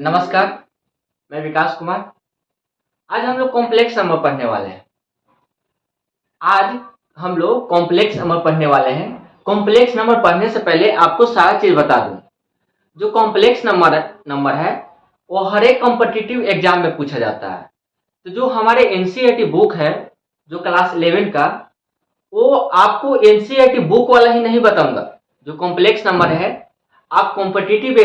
नमस्कार, मैं विकास कुमार। आज हम लोग कॉम्प्लेक्स नंबर पढ़ने वाले हैं। आज हम लोग कॉम्प्लेक्स नंबर पढ़ने वाले हैं। कॉम्प्लेक्स नंबर पढ़ने से पहले आपको सारा चीज बता दूं। जो कॉम्प्लेक्स नंबर है वो हर एक कॉम्पिटिटिव एग्जाम में पूछा जाता है। तो जो हमारे एनसीईआरटी बुक है, जो क्लास 11 का, वो आपको एनसीईआरटी बुक वाला ही नहीं बताऊंगा। जो कॉम्प्लेक्स नंबर है, आप कॉम्पिटिटिव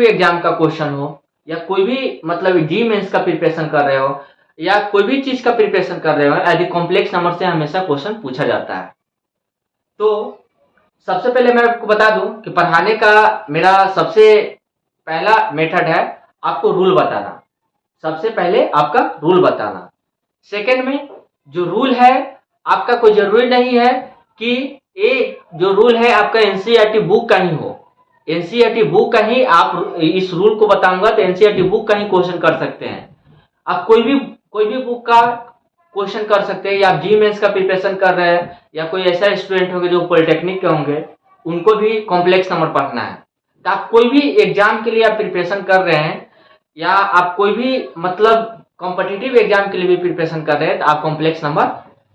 एग्जाम का क्वेश्चन हो या कोई भी मतलब जी मेंस का प्रिपरेशन कर रहे हो या कोई भी चीज का प्रिपरेशन कर रहे हो, यदि कॉम्प्लेक्स नंबर से हमेशा क्वेश्चन पूछा जाता है। तो सबसे पहले मैं आपको बता दूं कि पढ़ाने का मेरा सबसे पहला मेथड है आपको रूल बताना। सबसे पहले आपका रूल बताना। सेकंड में जो रूल है, आपका कोई जरूरी नहीं है कि ये जो रूल है आपका एनसीईआरटी बुक का ही हो। एनसीईआरटी बुक का ही आप इस रूल को बताऊंगा तो एनसीईआरटी बुक का ही क्वेश्चन कर सकते हैं। आप कोई भी बुक का क्वेश्चन कर सकते हैं, या आप जी मेंस का प्रिपरेशन कर रहे हैं या कोई ऐसा स्टूडेंट होंगे जो पॉलिटेक्निक के होंगे, उनको भी कॉम्प्लेक्स नंबर पढ़ना है। तो आप कोई भी एग्जाम के लिए आप प्रिपरेशन कर रहे हैं या आप कोई भी मतलब कॉम्पिटिटिव एग्जाम के लिए भी प्रिपरेशन कर रहे हैं, तो आप कॉम्प्लेक्स नंबर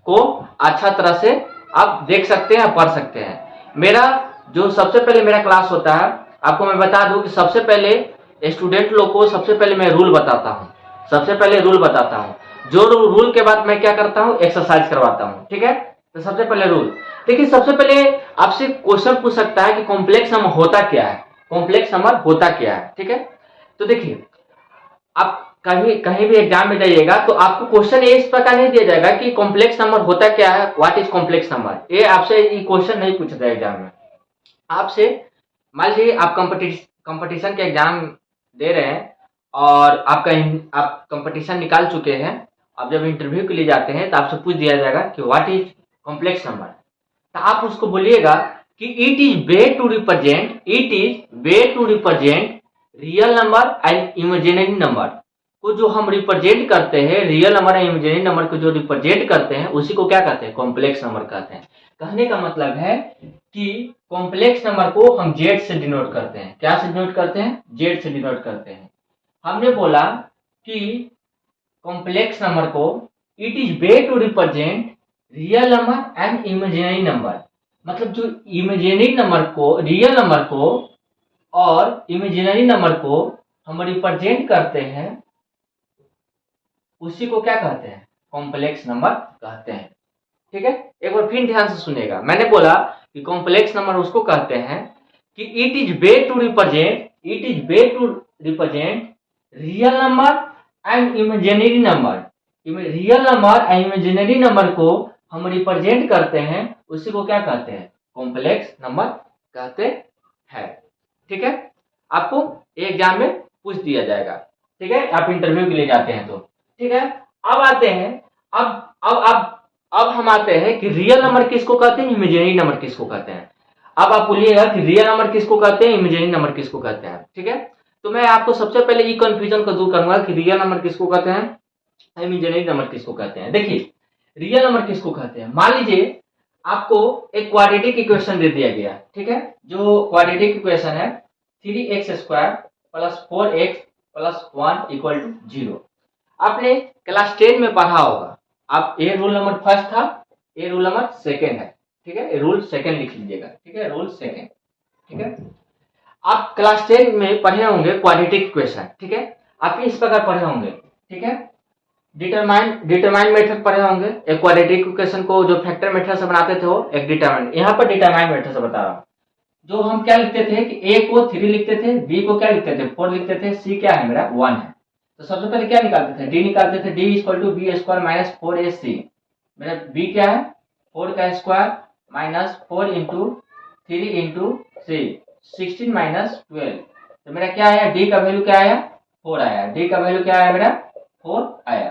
को अच्छा तरह से आप देख सकते हैं, पढ़ सकते हैं। मेरा जो सबसे पहले मेरा क्लास होता है, आपको मैं बता दूं कि सबसे पहले स्टूडेंट लोग को सबसे पहले मैं रूल बताता हूं। सबसे पहले रूल बताता हूं, जो रूल के बाद मैं क्या करता हूं, एक्सरसाइज करवाता हूं। ठीक है, तो सबसे पहले रूल देखिए। सबसे पहले आपसे क्वेश्चन पूछ सकता है कि कॉम्प्लेक्स नंबर होता क्या है। कॉम्प्लेक्स नंबर होता क्या है, ठीक है। तो देखिए, आप कहीं भी एग्जाम में जाइएगा तो आपको क्वेश्चन इस प्रकार नहीं दिया जाएगा कि कॉम्प्लेक्स नंबर होता क्या है, व्हाट इज कॉम्प्लेक्स नंबर। ये आपसे ये क्वेश्चन नहीं पूछा जाएगा एग्जाम में। आपसे मान लीजिए आप कंपटीशन के एग्जाम दे रहे हैं और आप कंपटीशन निकाल चुके हैं। अब जब इंटरव्यू के लिए जाते हैं तो आपसे पूछ दिया जाएगा कि व्हाट इज कॉम्प्लेक्स नंबर। तो आप उसको बोलिएगा कि it is way to represent real number and imaginary number को जो हम रिप्रेजेंट करते हैं, real number and imaginary number को जो रिप्रेजेंट करते हैं, उसी को क्या कहते हैं, कॉम्प्लेक्स नंबर कहते हैं। कहने का मतलब है कि कॉम्प्लेक्स नंबर को हम जेड से डिनोट करते हैं। क्या से डिनोट करते हैं? जेड से डिनोट करते हैं। हमने बोला कि कॉम्प्लेक्स नंबर को it is way to represent real number and imaginary number. मतलब जो इमेजिनरी नंबर को, रियल नंबर को और इमेजिनरी नंबर को हम रिप्रेजेंट करते हैं, उसी को क्या कहते हैं, कॉम्प्लेक्स नंबर कहते हैं। ठीक है, एक बार फिर ध्यान से सुनिएगा। मैंने बोला कि कॉम्प्लेक्स नंबर उसको कहते हैं कि it is way to represent real number and imaginary number. Real number and imaginary number को हम रिप्रेजेंट करते हैं, उसी को क्या कहते हैं, कॉम्प्लेक्स नंबर कहते हैं। ठीक है, आपको एग्जाम में पूछ दिया जाएगा। ठीक है, आप इंटरव्यू के लिए जाते हैं तो। ठीक है, अब आते हैं, अब हम आते हैं कि रियल नंबर किसको कहते हैं, इमेजिनरी नंबर किसको कहते हैं। अब आप बोलिएगा कि रियल नंबर किसको कहते हैं, इमेजिनरी नंबर किसको कहते हैं। ठीक है, तो मैं आपको सबसे पहले ये कंफ्यूजन को दूर करूंगा कि रियल नंबर किसको कहते हैं, इमेजिनरी नंबर किसको कहते हैं। देखिए, रियल नंबर किसको कहते हैं, मान लीजिए आपको एक क्वाड्रेटिक इक्वेशन दे दिया गया। ठीक है, जो क्वाड्रेटिक इक्वेशन है 3x² + 4x + 1 = 0। आपने क्लास 10 में पढ़ा होगा। आप ये रूल नंबर फर्स्ट था, ये रूल नंबर सेकंड है। ठीक है, रूल सेकंड लिख लीजिएगा। ठीक है, रूल सेकंड। ठीक है, आप क्लास 10 में पढ़े होंगे क्वाड्रेटिक इक्वेशन। ठीक है, आप इस प्रकार पढ़े होंगे। ठीक है, डिटरमाइन मेथड पढ़े होंगे। एक क्वाड्रेटिक इक्वेशन को जो फैक्टर मेथड से बनाते थे वो एक डिटरमाइन, यहाँ पर डिटरमाइन मेथड से बता रहा हूँ। जो हम क्या लिखते थे कि ए को 3 लिखते थे, बी को क्या लिखते थे, 4 लिखते थे, सी क्या है मेरा 1 है। तो सबसे पहले क्या निकालते थे, डी निकालते थे। D = b² - 4ac। मेरा बी क्या है, 4 का स्क्वायर माइनस 4 × 3 × 3 16 - 12। तो मेरा क्या आया, डी का वैल्यू क्या आया, 4 आया। डी का वैल्यू क्या आया मेरा, 4 आया।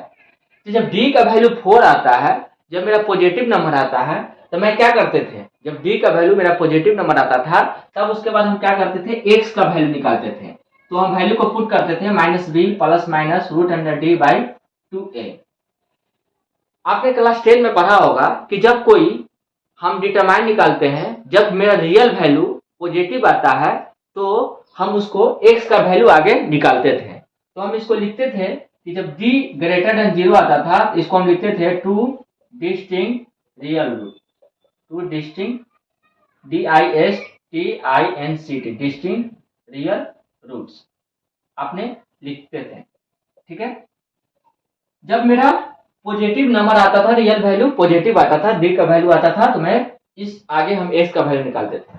तो जब डी का वैल्यू 4 आता है, जब मेरा पॉजिटिव नंबर आता है, तो मैं क्या करते थे, जब डी का वैल्यू मेरा पॉजिटिव नंबर आता था, तब उसके बाद हम क्या करते थे, एक्स का वैल्यू निकालते थे। तो हम वैल्यू को पुट करते थे -b ± √d/2a। आपने क्लास 10 में पढ़ा होगा कि जब कोई हम डिटरमाइन निकालते हैं, जब मेरा रियल वैल्यू पॉजिटिव आता है, तो हम उसको x का वैल्यू आगे निकालते थे। तो हम इसको लिखते थे कि जब d ग्रेटर देन 0 आता था तो इसको हम लिखते थे two distinct real root, two distinct DISTINCT distinct real roots आपने लिखते थे। ठीक है, जब मेरा पॉजिटिव नंबर आता था, रियल वैल्यू पॉजिटिव आता था, d का वैल्यू आता था, तो मैं इस आगे हम x का वैल्यू निकालते थे।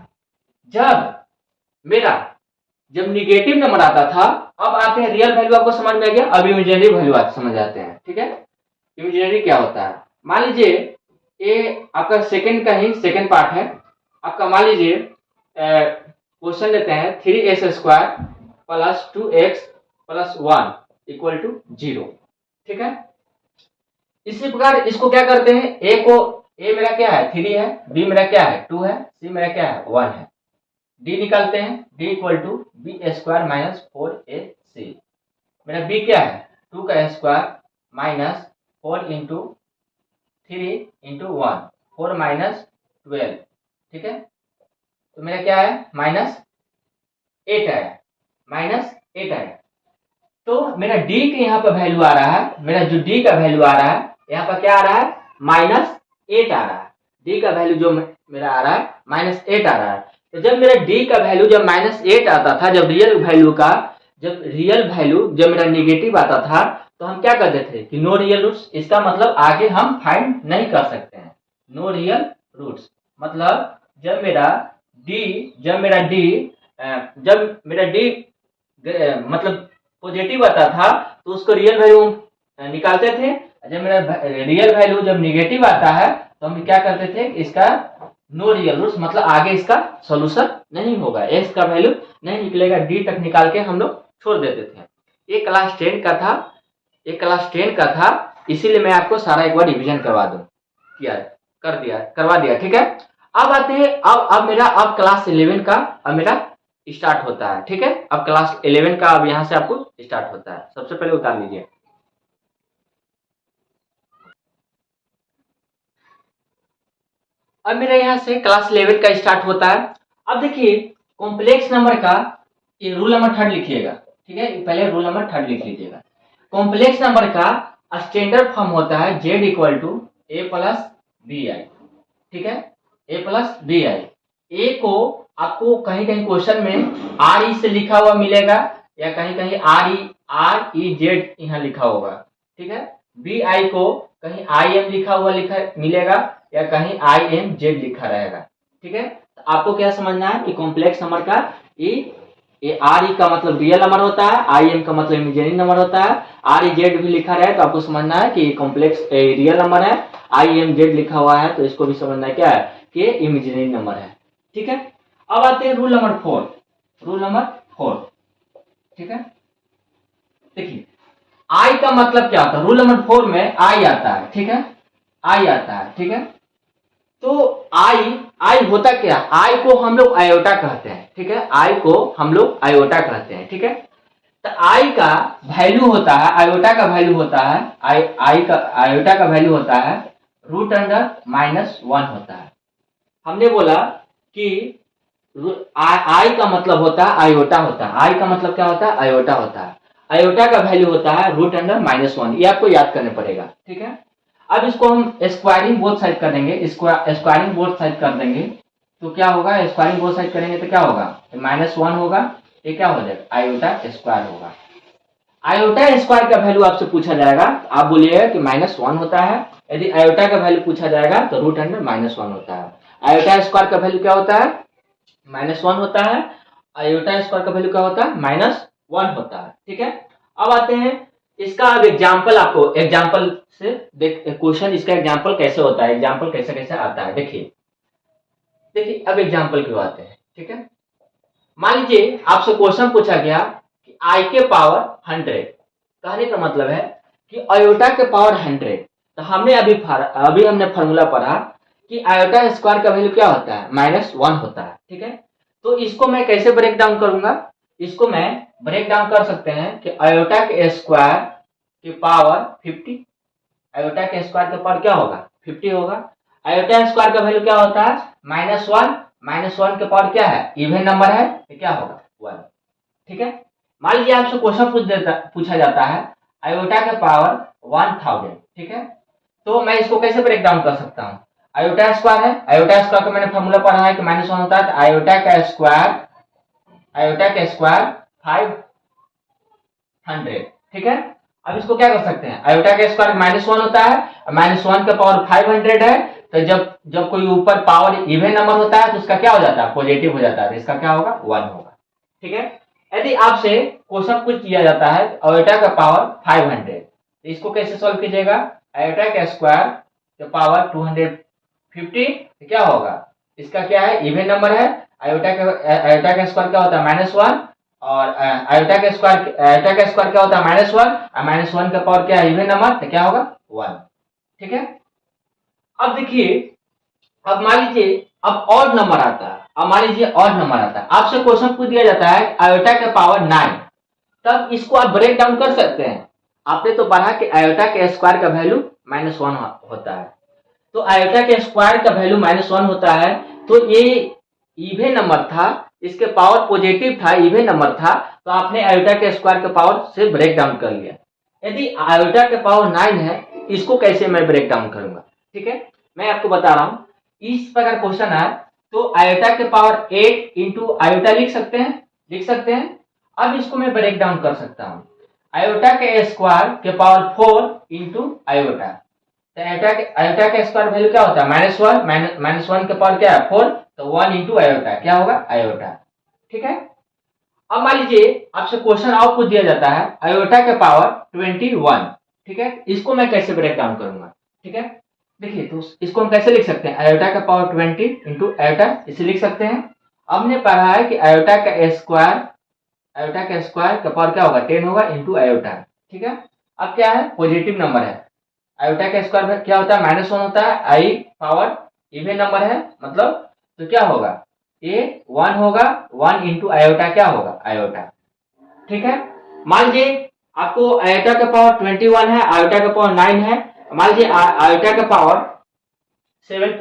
जब निगेटिव नंबर आता था, अब आते हैं रियल वैल्यू, आपको समझ में आ गया। अब इमेजिनरी वैल्यू समझ आते हैं। ठीक है, इमेजिनरी क्या होता है, मान लीजिए ये आपका सेकंड का ही सेकंड पार्ट है आपका। मान लीजिए क्वेश्चन लेते हैं 3s² plus 2x plus 1 equal to 0। ठीक है, इसी प्रकार इसको क्या करते हैं, a मेरा क्या है 3 है, b मेरा क्या है 2 है, c मेरा क्या है 1 है। d निकालते हैं, d equal to b² minus 4ac। मेरा b क्या है 2 का square minus 4 into 3 into 1, 4 minus 12। ठीक है, तो मेरा क्या है माइनस 8 है, माइनस 8 है। तो मेरा d के यहाँ पर वैल्यू आ रहा है, मेरा जो d का वैल्यू आ रहा है यहाँ पर क्या आ रहा है -8 आ रहा है। d का वैल्यू जो मेरा आ रहा है -8 आ रहा है। तो जब मेरा d का वैल्यू जब -8 आता था, जब रियल वैल्यू जब मेरा निगेटिव आता था, तो हम क्या करते थे कि नो रियल रूट्स। इसका मतलब आगे हम फाइंड नहीं कर सकते हैं। नो रियल रूट्स मतलब जब मेरा d मतलब पॉजिटिव आता था तो उसको रियल वैल्यू निकालते थे। जब मेरा रियल वैल्यू जब निगेटिव आता है तो हम क्या करते थे, इसका नो रियल रूट्स मतलब आगे इसका सॉल्यूशन नहीं होगा, x का वैल्यू नहीं निकलेगा, d तक निकाल के हम लोग छोड़ देते थे। ये क्लास 10 का था, इसीलिए मैं आपको सारा एक बार रिविजन करवा दिया। ठीक है, अब आते हैं अब क्लास 11 का अब मेरा स्टार्ट होता है। ठीक है, अब क्लास 11 का अब यहाँ से आपको स्टार्ट होता है। सबसे पहले उतार लीजिए। अब मेरा यहाँ से क्लास 11 का स्टार्ट होता है। अब देखिए कॉम्प्लेक्स नंबर का ये रूल नंबर 3 लिखिएगा। ठीक है, पहले रूल नंबर 3 लिख लीजिएगा। कॉम्प्लेक्स नंबर का स्टैंडर्ड फॉर्म होता है z equal to a plus B I. ठीक है, a plus B I. A को आपको कहीं कहीं क्वेश्चन में आर ई से लिखा हुआ मिलेगा या कहीं कहीं आर ई जेड यहाँ लिखा होगा। ठीक है, बी आई को कहीं आई एम लिखा हुआ मिलेगा या कहीं आई एम जेड लिखा रहेगा। ठीक है, तो आपको क्या समझना है कि कॉम्प्लेक्स नंबर का ये आर ई का मतलब रियल नंबर होता है, आई एम का मतलब इमेजिनरी नंबर होता है, आर ई जेड भी लिखा रहे तो आपको समझना है कि कॉम्प्लेक्स रियल नंबर है, आई एम जेड लिखा हुआ है तो इसको भी समझना है क्या है कि इमेजिनरी नंबर है। ठीक है, अब आते हैं रूल नंबर 4। ठीक है, देखिए आई का मतलब क्या होता है, रूल नंबर 4 में आई आता है। ठीक है, आई आता है। ठीक है, तो आई होता क्या, आई को हम लोग आयोटा कहते हैं। ठीक है, आई को हम लोग आयोटा कहते हैं। ठीक है, तो आई का वैल्यू होता है, आयोटा का वैल्यू होता है, आयोटा का वैल्यू होता है √(-1) होता है। हमने बोला कि आई का मतलब होता है आयोटा होता है। आई का मतलब क्या होता है, आयोटा होता है। आयोटा का वैल्यू होता है √(-1), ये आपको याद करने पड़ेगा। ठीक है, अब इसको हम स्क्वायरिंग बोथ साइड कर देंगे, स्क्वायरिंग बोथ साइड कर देंगे तो क्या होगा, स्क्वायरिंग बोथ साइड करेंगे तो क्या होगा, -1 होगा, ये क्या हो जाएगा आयोटा स्क्वायर होगा। आयोटा स्क्वायर का वैल्यू आपसे पूछा जाएगा, आप बोलिएगा कि -1 होता है। यदि आयोटा का वैल्यू पूछा जाएगा तो √(-1) होता है। आयोटा स्क्वायर का वैल्यू क्या होता है, -1 होता है। आयोटा स्क्वायर का वैल्यू क्या होता है, -1 होता है। ठीक है, अब आते हैं इसका अब एग्जाम्पल से देख क्वेश्चन, इसका एग्जाम्पल कैसे होता है, एग्जाम्पल कैसे कैसे आता है देखिए अब एग्जाम्पल क्यों आते हैं। ठीक है, मान लीजिए आपसे क्वेश्चन पूछा गया कि आई के पावर 100, कहने का मतलब है कि आयोटा के पावर 100। तो हमने अभी हमने फॉर्मूला पढ़ा कि आयोटा स्क्वायर का वैल्यू क्या होता है, -1 होता है। ठीक है, तो इसको मैं कैसे ब्रेक डाउन करूंगा, इसको मैं ब्रेक डाउन कर सकते हैं कि आयोटा के स्क्वायर की पावर 50, आयोटा के स्क्वायर के पावर क्या होगा 50 होगा। आयोटा स्क्वायर का वैल्यू क्या होता है -1, -1 के पावर क्या है, इवन नंबर है तो क्या होगा 1। ठीक है। मान लीजिए आपसे क्वेश्चन पूछा जाता है आयोटा के पावर 1000, ठीक है। तो मैं इसको कैसे ब्रेक डाउन कर सकता हूँ, आयोटा स्क्वायर है, आयोटा स्क्वायर का मैंने फॉर्मूला पढ़ा है कि -1 होता है, तो आयोटा का स्क्वायर 500, ठीक है। अब इसको क्या कर सकते हैं, आयोटा का स्क्वायर -1 होता है, -1 का पावर 500 है, तो जब कोई ऊपर पावर इवन नंबर होता है तो उसका क्या हो जाता है, पॉजिटिव हो जाता है, तो इसका क्या होगा, 1 होगा, ठीक है। यदि आपसे क्वेश्चन कुछ किया जाता है आयोटा का पावर 500, तो इसको कैसे सॉल्व कीजिएगा, आयोटा का स्क्वायर का पावर 250, तो क्या होगा, इसका क्या है, इवन नंबर है, आयोटा का स्क्वायर क्या होता है, -1, और आयोटा का स्क्वायर क्या होता है, -1, और -1 का पावर क्या है, इवन नंबर, तो क्या होगा, 1, ठीक है। अब देखिए, अब मान लीजिए अब ऑड नंबर आता है, आपसे क्वेश्चन पूछ दिया जाता है आयोटा का पावर 9, तब इसको आप ब्रेक डाउन कर सकते हैं। आपने तो पढ़ा कि आयोटा के स्क्वायर का वैल्यू -1 होता है, तो आयोटा के स्क्वायर का वैल्यू -1 होता है, तो ये इवन नंबर था, इसके पावर पॉजिटिव था, इवन नंबर था, तो आपने आयोटा के स्क्वायर के पावर से ब्रेक डाउन कर लिया। यदि आयोटा के पावर 9 है, इसको कैसे मैं ब्रेक डाउन करूंगा, ठीक है। मैं आपको बता रहा हूं, इस प्रकार क्वेश्चन है, तो आयोटा के पावर 8 इंटू आयोटा लिख सकते हैं। अब इसको मैं ब्रेक डाउन कर सकता हूं, आयोटा के स्क्वायर के पावर 4 इंटू आयोटा, तो आयोटा का स्क्वायर वैल्यू क्या होता है, -1 के पावर क्या है, 4, तो 1 इंटू आयोटा क्या होगा, आयोटा, ठीक है। अब मान लीजिए आपसे क्वेश्चन और पूछ दिया जाता है आयोटा के पावर 21, ठीक है, इसको मैं कैसे ब्रेक डाउन करूंगा, ठीक है। देखिए, तो इसको हम कैसे लिख सकते हैं, आयोटा का पावर 20 इंटू आयोटा, इसे लिख सकते हैं। हमने पढ़ा है कि आयोटा का स्क्वायर का पावर क्या होगा, 10 होगा इंटू आयोटा, ठीक है। अब क्या है, पॉजिटिव नंबर है, आयोटा का स्क्वायर में क्या होता है, -1 होता है, आई पावर इवन नंबर है, मतलब तो क्या होगा, ये 1 होगा, 1 इंटू आयोटा क्या होगा, आयोटा, ठीक है। मान लीजिए आपको आयोटा का पावर 21 है, आयोटा का पावर 9 है, मान लीजिए आयोटा का पावर 7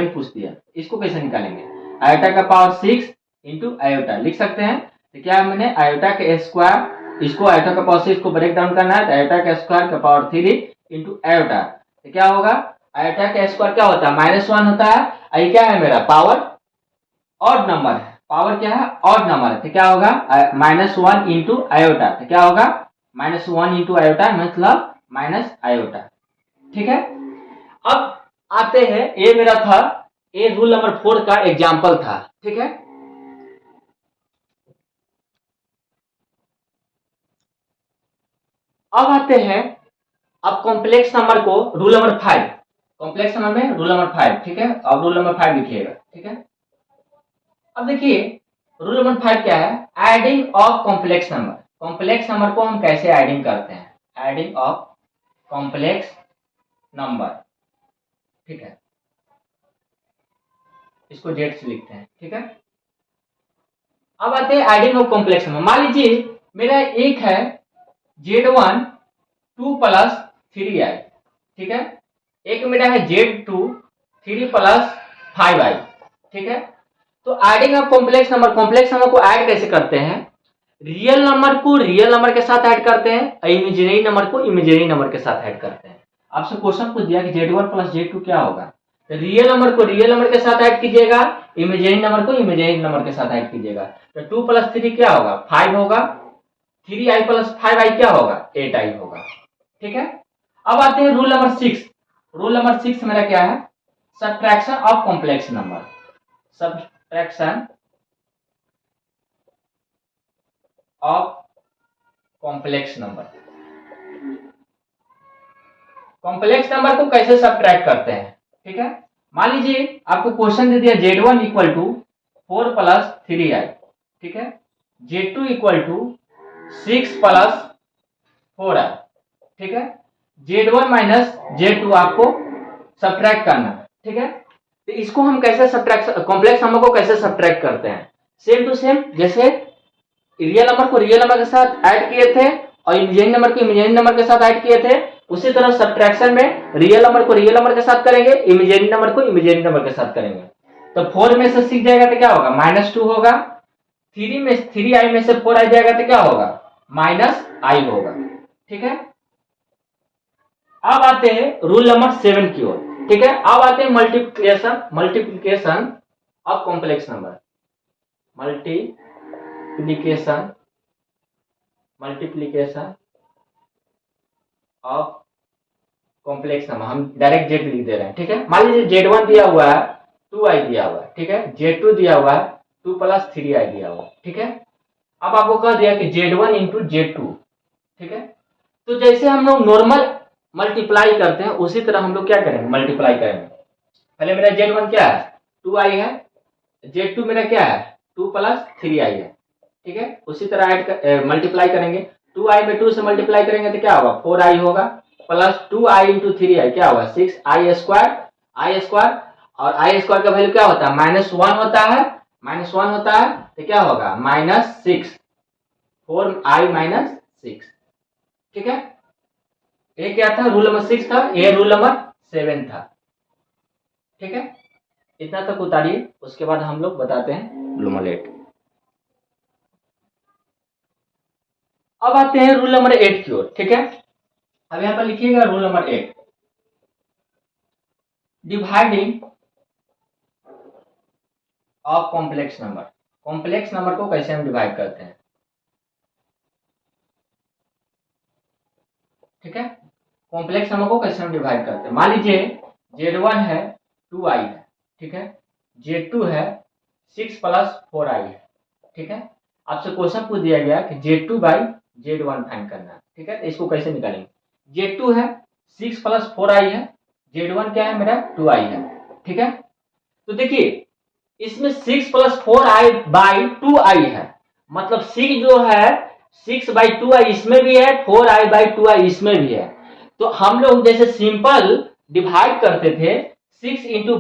पूछ दिया, इसको कैसे निकालेंगे, आयोटा का पावर 6 इंटू आयोटा लिख सकते हैं, तो क्या मैंने आयोटा के स्क्वायर, इसको आयोटा का पावर 6 को ब्रेक डाउन करना है, तो आयोटा का स्क्वायर का पावर 3 इंटू आयोटा, तो क्या होगा, आयोटा का स्क्वायर क्या होता है, -1 होता है, ये क्या है मेरा पावर ऑड नंबर है, पावर क्या है, ऑड नंबर है, तो क्या होगा, -1 इंटू आयोटा, तो क्या होगा, -1 इंटू आयोटा मतलब माइनस आयोटा, ठीक है। अब आते हैं, ये मेरा था, ये रूल नंबर 4 का एग्जाम्पल था, ठीक है। अब आते हैं, अब कॉम्प्लेक्स नंबर को रूल नंबर 5, कॉम्प्लेक्स नंबर में रूल नंबर 5, ठीक है। अब रूल नंबर 5 लिखिएगा, ठीक है। अब देखिए रूल नंबर 5 क्या है, एडिंग ऑफ कॉम्प्लेक्स नंबर को हम कैसे एडिंग करते हैं, एडिंग ऑफ कॉम्प्लेक्स नंबर, ठीक है, इसको जेड से लिखते हैं, ठीक है। अब आते हैं एडिंग ऑफ कॉम्प्लेक्स नंबर, मान लीजिए मेरा एक है Z1 2 + 3i, ठीक है, एक मेरा है Z2 3 + 5i, ठीक है। तो एडिंग ऑफ कॉम्प्लेक्स नंबर को ऐड कैसे करते हैं, रियल नंबर को रियल नंबर के साथ ऐड करते हैं, इमेजिनरी नंबर को इमेजिनरी नंबर के साथ ऐड करते हैं। आपसे क्वेश्चन पूछ दिया कि Z1 + Z2 क्या होगा, तो रियल नंबर को रियल नंबर के साथ ऐड कीजिएगा, इमेजिनरी नंबर को इमेजिनरी नंबर के साथ ऐड कीजिएगा, तो 2 + 3 क्या होगा, 5 होगा, 3i + 5i क्या होगा, 8i होगा, ठीक है। अब आते हैं रूल नंबर 6, रूल नंबर 6 मेरा क्या है, subtraction of complex number, subtraction of complex number, complex number को कैसे सब्ट्रैक्ट करते हैं, ठीक है। मान लीजिए आपको क्वेश्चन दे दिया Z1 = 4 + 3i, ठीक है, Z2 = 6 + 4i, ठीक है, Z1 - Z2 आपको सब्ट्रैक्ट करना, ठीक है। तो इसको हम कैसे कॉम्प्लेक्स नंबर को कैसे सब्ट्रैक्ट करते हैं, सेम टू सेम, जैसे रियल नंबर को रियल नंबर के साथ ऐड किए थे और इमेजिनरी नंबर को इमेजिनरी नंबर के साथ ऐड किए थे, उसी तरह सब्ट्रैक्शन में रियल नंबर को रियल नंबर के साथ करेंगे, इमेजिनरी नंबर को इमेजिनरी नंबर के साथ करेंगे। तो 4 में से 6 जाएगा तो क्या होगा, -2 होगा, थ्री आई में से 4 आई जाएगा तो क्या होगा, माइनस आई होगा। ठीक है, अब आते हैं रूल नंबर 7 की ओर। ठीक है, अब आते हैं multiplication of complex number. Multiplication of complex number, हम डायरेक्ट जेड लिख दे रहे हैं। ठीक है, मान लीजिए Z1 दिया हुआ है 2i दिया हुआ है। ठीक है, Z2 दिया हुआ है 2 + 3i दिया हुआ है। ठीक है, अब आपको कह दिया कि Z1 × Z2। ठीक है, तो जैसे हम लोग नॉर्मल मल्टीप्लाई करते हैं उसी तरह हम लोग क्या करेंगे, मल्टीप्लाई करेंगे। पहले मेरा Z1 क्या है, 2i है, Z2 मेरा क्या है, 2 + 3i है। ठीक है, उसी तरह मल्टीप्लाई करेंगे। 2i में 2 से मल्टीप्लाई करेंगे तो क्या होगा, 4i होगा, प्लस 2i × 3i क्या होगा, 6i²। और i² का वैल्यू क्या होता है, -1 होता है। -1 होता है तो क्या होगा, -6, 4i - 6। ठीक है, ये क्या था, रूल नंबर 6 था, ये रूल नंबर 7 था। ठीक है, इतना तक उतारिए, उसके बाद हम लोग बताते हैं रूल नंबर 8। अब आते हैं रूल नंबर 8 की ओर। ठीक है, अब यहां पर लिखिएगा rule number 8, dividing of complex number. Complex number को कैसे हम डिवाइड करते हैं। ठीक है, कॉम्प्लेक्स नंबर को कैसे हम डिवाइड करते हैं। मान लीजिए Z1 है 2i है। ठीक है, Z2 है 6 + 4i है। ठीक है, आपसे क्वेश्चन पूछ दिया गया कि Z2/Z1 फाइंड करना है। ठीक है, तो इसको कैसे निकालेंगे, Z2 है 6 + 4i है, Z1 क्या है मेरा 2i है। ठीक है, तो देखिए इसमें 6 + 4i/2i है, मतलब 6 जो है 6/2i इसमें भी है, 4i/2i इसमें भी है। तो हम लोग जैसे सिंपल डिवाइड करते थे 6 ×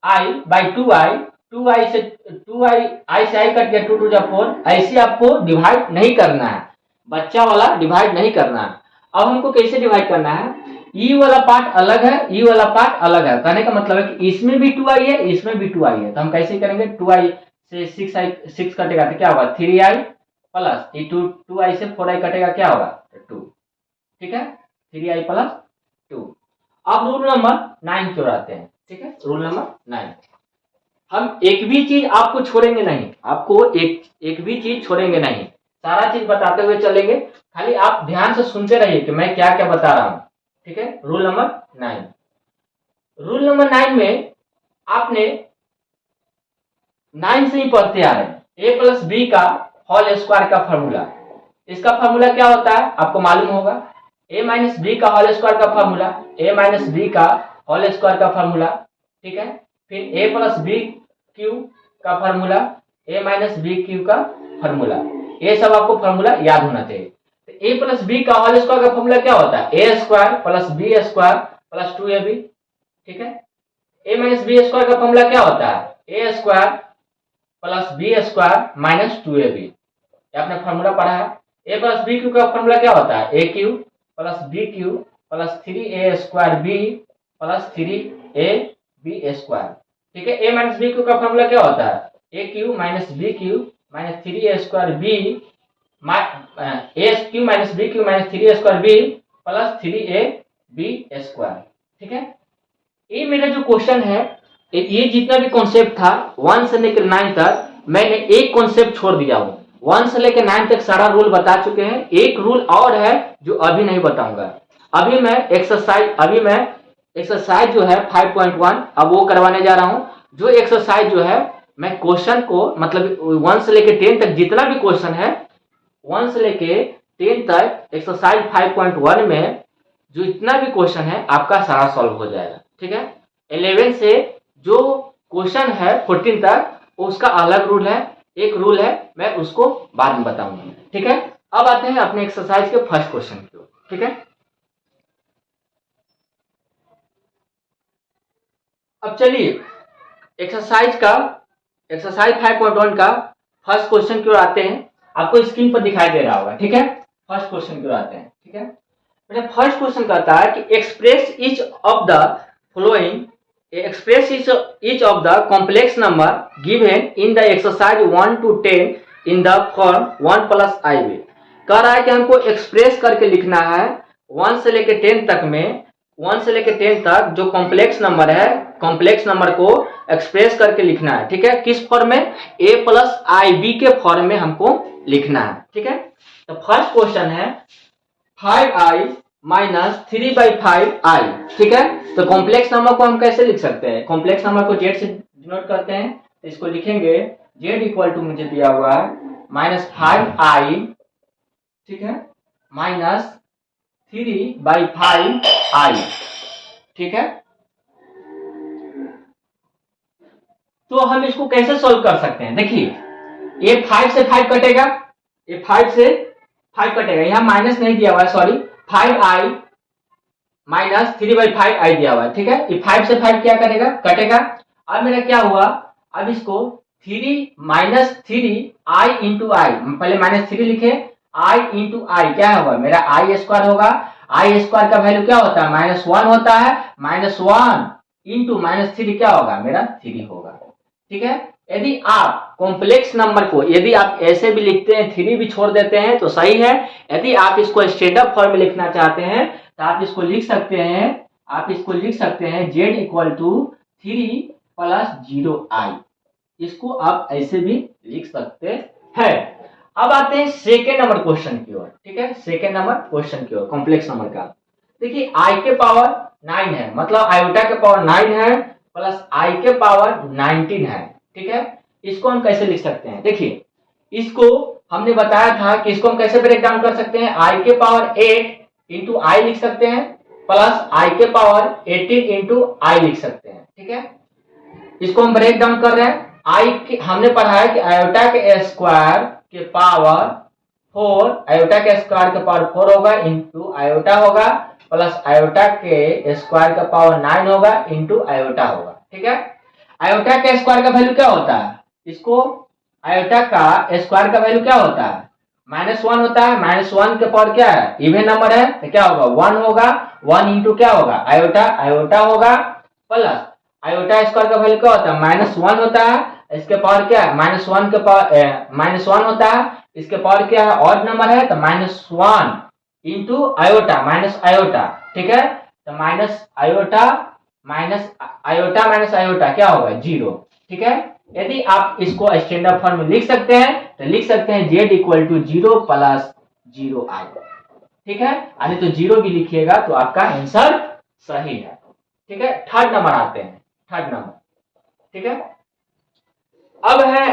4i/2i, 2i से 2i, i से i कट गया, 2 × 4, ऐसे आपको डिवाइड नहीं करना है, बच्चा वाला डिवाइड नहीं करना है। अब हमको कैसे डिवाइड करना है, ई वाला पार्ट अलग है, ई वाला पार्ट अलग है। कहने का मतलब है कि इसमें भी 2i है, इसमें भी 2i है, तो हम कैसे करेंगे, 2i से 6 कटेगा तो क्या होगा 3i, प्लस 2i से 4i कटेगा क्या होगा 2। ठीक है, 3i + 2। अब रूल नंबर 9 की ओर आते हैं। ठीक है, रूल नंबर 9, हम एक भी चीज आपको छोड़ेंगे नहीं, आपको एक भी चीज छोड़ेंगे नहीं, सारा चीज बताते हुए चलेंगे, खाली आप ध्यान से सुनते रहिए कि मैं क्या क्या बता रहा हूं। ठीक है, रूल नंबर 9। रूल नंबर 9 में आपने 9 से ही पढ़ते आ रहे हैं, a + b का होल स्क्वायर का फॉर्मूला। इसका फॉर्मूला क्या होता है आपको मालूम होगा, a - b का होल स्क्वायर का फॉर्मूला, a - b का होल स्क्वायर का फॉर्मूला। ठीक है, फिर a + b³ का फॉर्मूला, a - b³ का फॉर्मूला, ये सब आपको फॉर्मूला याद होना चाहिए। a + b का होल स्क्वायर का फॉर्मूला क्या होता है, a² + b² + 2ab। ठीक है, a - b² का फॉर्मूला क्या होता है, a² + b² - 2ab, ये आपने फॉर्मूला पढ़ा है। a + b³ का फॉर्मूला क्या होता है, a³ + b³ + 3a²b + 3ab²। ठीक है, a - b³ का फॉर्मूला क्या होता है, a³ - b³ - 3a²b a³ - b³ - 3a²b + 3ab²। ठीक है, ये मेरा जो क्वेश्चन है, ये जितना भी कॉन्सेप्ट था 1 से लेकर 9 तक, मैंने एक कॉन्सेप्ट छोड़ दिया हूं। 1 से लेकर 9 तक सारा रूल बता चुके हैं, एक रूल और है जो अभी नहीं बताऊंगा। अभी मैं एक्सरसाइज जो है 5.1 अब वो करवाने जा रहा हूं। जो एक्सरसाइज जो है मैं क्वेश्चन को मतलब 1 से लेकर 10 तक जितना भी क्वेश्चन है 1 से लेके 10 तक एक्सरसाइज 5.1 में जो इतना भी क्वेश्चन है आपका सारा सॉल्व हो जाएगा। ठीक है, 11 से जो क्वेश्चन है 14 तक उसका अलग रूल है, एक रूल है, मैं उसको बाद में बताऊंगा। ठीक है, अब आते हैं अपने एक्सरसाइज के फर्स्ट क्वेश्चन की ओर। ठीक है, अब चलिए एक्सरसाइज 5.1 का फर्स्ट क्वेश्चन की ओर आते हैं। आपको स्क्रीन पर दिखाई दे रहा होगा। ठीक है, फर्स्ट क्वेश्चन की ओर आते हैं। ठीक है, मेरा फर्स्ट क्वेश्चन कहता है कि express each of the following express each of the complex number given in the exercise 1 to 10 in the form 1 plus iv। कह रहा है कि हमको एक्सप्रेस करके लिखना है 1 से लेके 10 तक में, 1 से लेके 10 तक जो कॉम्प्लेक्स नंबर है, कॉम्प्लेक्स नंबर को एक्सप्रेस करके लिखना है। ठीक है, किस फॉर्म में? a प्लस आई बी के फॉर्म में हमको लिखना है। ठीक है, तो फर्स्ट क्वेश्चन है 5i माइनस 3/5i। ठीक है, तो कॉम्प्लेक्स नंबर को हम कैसे लिख सकते हैं? कॉम्प्लेक्स नंबर को जेड से डिनोट करते हैं, तो इसको लिखेंगे जेड इक्वल टू मुझे दिया हुआ है -5i, ठीक है, माइनस 3/5i। ठीक है, तो हम इसको कैसे सोल्व कर सकते हैं? देखिए, ये 5 से 5 कटेगा, ये 5 से 5 कटेगा, यहां माइनस नहीं दिया हुआ है, सॉरी, 5i माइनस 3/5i दिया हुआ है। ठीक है, ये 5 से 5 क्या करेगा? कटेगा। अब मेरा क्या हुआ? अब इसको 3 माइनस 3i इंटू आई, पहले -3 लिखे, i इंटू आई क्या होगा? मेरा आई स्क्वायर होगा। आई स्क्वायर का वैल्यू क्या होता है? -1 होता है। -1 इंटू -3 क्या होगा? मेरा 3 होगा। ठीक है, यदि आप कॉम्प्लेक्स नंबर को यदि आप ऐसे भी लिखते हैं, 3 भी छोड़ देते हैं तो सही है। यदि आप इसको स्टैंडर्ड फॉर्म में लिखना चाहते हैं तो आप इसको लिख सकते हैं, z equal to 3 plus 0i। इसको आप ऐसे भी लिख सकते हैं। अब आते हैं सेकेंड नंबर क्वेश्चन की ओर। ठीक है, सेकेंड नंबर क्वेश्चन की ओर, कॉम्प्लेक्स नंबर का। देखिए, i के पावर 9 है, मतलब आयोटा के पावर 9 है प्लस i के पावर 19 है। ठीक है, इसको हम कैसे लिख सकते हैं? देखिए, इसको हमने बताया था कि इसको हम कैसे ब्रेक डाउन कर सकते हैं। i के पावर 8 इंटू आई लिख सकते हैं, प्लस i के पावर 18 इंटू आई लिख सकते हैं। ठीक है, इसको हम ब्रेक डाउन कर रहे हैं। हमने पढ़ा है कि आयोटा के स्क्वायर के पावर 4, आयोटा के स्क्वायर के पावर 4 होगा इंटू आयोटा होगा, प्लस आयोटा के स्क्वायर का पावर 9 होगा इंटू आयोटा होगा। ठीक है, आयोटा के स्क्वायर का वैल्यू क्या होता है? इसको आयोटा का स्क्वायर का वैल्यू क्या होता है? -1 होता है। -1 के पावर क्या है? इवन नंबर है, तो क्या होगा? 1 होगा। 1 इंटू क्या होगा? आयोटा, आयोटा होगा, प्लस आयोटा स्क्वायर का वैल्यू क्या होता है? -1 होता है। इसके पावर क्या है? -1 के पावर -1 होता है, इसके पावर क्या है? ऑड नंबर है, तो -1 इंटू आयोटा माइनस आयोटा। ठीक है, तो माइनस आयोटा माइनस आयोटा क्या होगा? 0। ठीक है, यदि आप इसको स्टैंडर्ड फॉर्म में लिख सकते हैं तो लिख सकते हैं z equal to 0 plus 0i। ठीक है, यानी तो 0 भी लिखिएगा तो आपका आंसर सही है। ठीक है, थर्ड नंबर आते हैं, थर्ड नंबर। ठीक है, अब है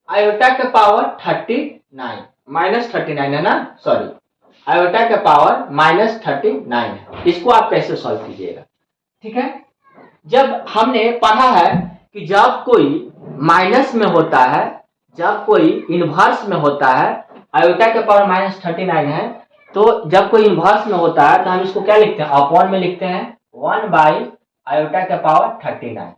आयोटा के पावर 39, -39 है ना, सॉरी, आयोटा के पावर -39 है। इसको आप कैसे सॉल्व कीजिएगा? ठीक है, जब हमने पढ़ा है कि जब कोई माइनस में होता है, जब कोई इनवर्स में होता है, आयोटा के पावर -39 है, तो जब कोई इनवर्स में होता है तो हम इसको क्या लिखते हैं? अपॉन में लिखते हैं 1 आयोटा के पावर 39।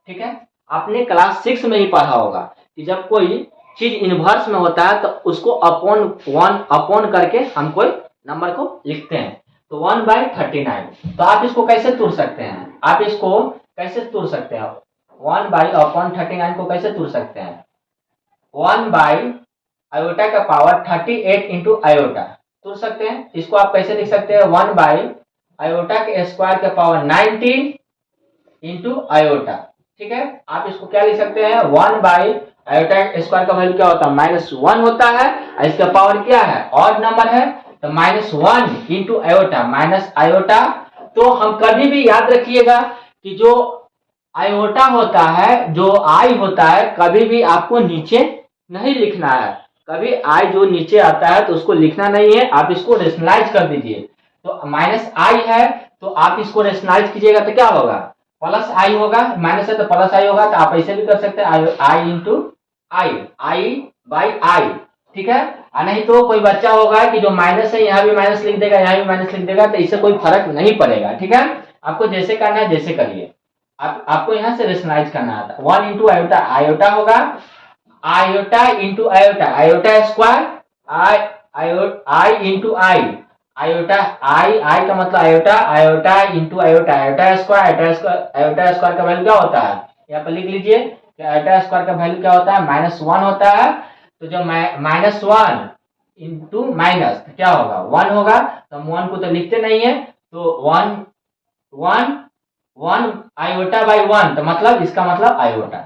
ठीक है, आपने क्लास 6 में ही पढ़ा होगा कि जब कोई चीज इनवर्स में होता है तो उसको अपॉन करके हम कोई नंबर को लिखते हैं, तो 1/39। तो आप इसको कैसे तोड़ सकते हैं? आप इसको कैसे तोड़ सकते हैं? 1/39 को कैसे तोड़ सकते हैं? 1 आयोटा का पावर 38 इंटू आयोटा तोड़ सकते हैं। इसको आप कैसे लिख सकते हैं? 1 आयोटा के स्क्वायर के पावर 19 इंटू आयोटा। ठीक है, आप इसको क्या लिख सकते हैं? 1 आयोटा स्क्वायर का वैल्यू क्या होता है? -1 होता है, इसका पावर क्या है? ऑड नंबर है, तो -1 इंटू आयोटा माइनस आयोटा। तो हम कभी भी याद रखिएगा कि जो आयोटा होता है, जो आई होता है, कभी भी आपको नीचे नहीं लिखना है। कभी आई जो नीचे आता है तो उसको लिखना नहीं है, आप इसको रेशनलाइज कर दीजिए। तो -i है तो आप इसको रेशनलाइज कीजिएगा तो क्या होगा? +i होगा, माइनस है तो +i होगा, तो आप ऐसे भी कर सकते हैं i इंटू i/i। ठीक है, नहीं तो कोई बच्चा होगा कि जो माइनस है यहाँ भी माइनस लिख देगा, यहाँ भी माइनस लिख देगा, तो इससे कोई फर्क नहीं पड़ेगा। ठीक है, आपको जैसे करना है जैसे करिए, आपको यहाँ से रेशनलाइज करना आता है। 1 इंटू आयोटा, आयोटा होगा, iota into iota, iota square, I into I, iota, I का मतलब iota, iota into iota, iota square, iota square का वैल्यू क्या होता है, यहाँ पर लिख लीजिए कि आयोटा स्क्वायर का वैल्यू क्या होता है, -1 होता है। तो जब -1 इंटू माइनस तो क्या होगा, 1 होगा। तो हम 1 को तो लिखते नहीं है, तो 1 आयोटा बाई 1, तो मतलब इसका मतलब आयोटा।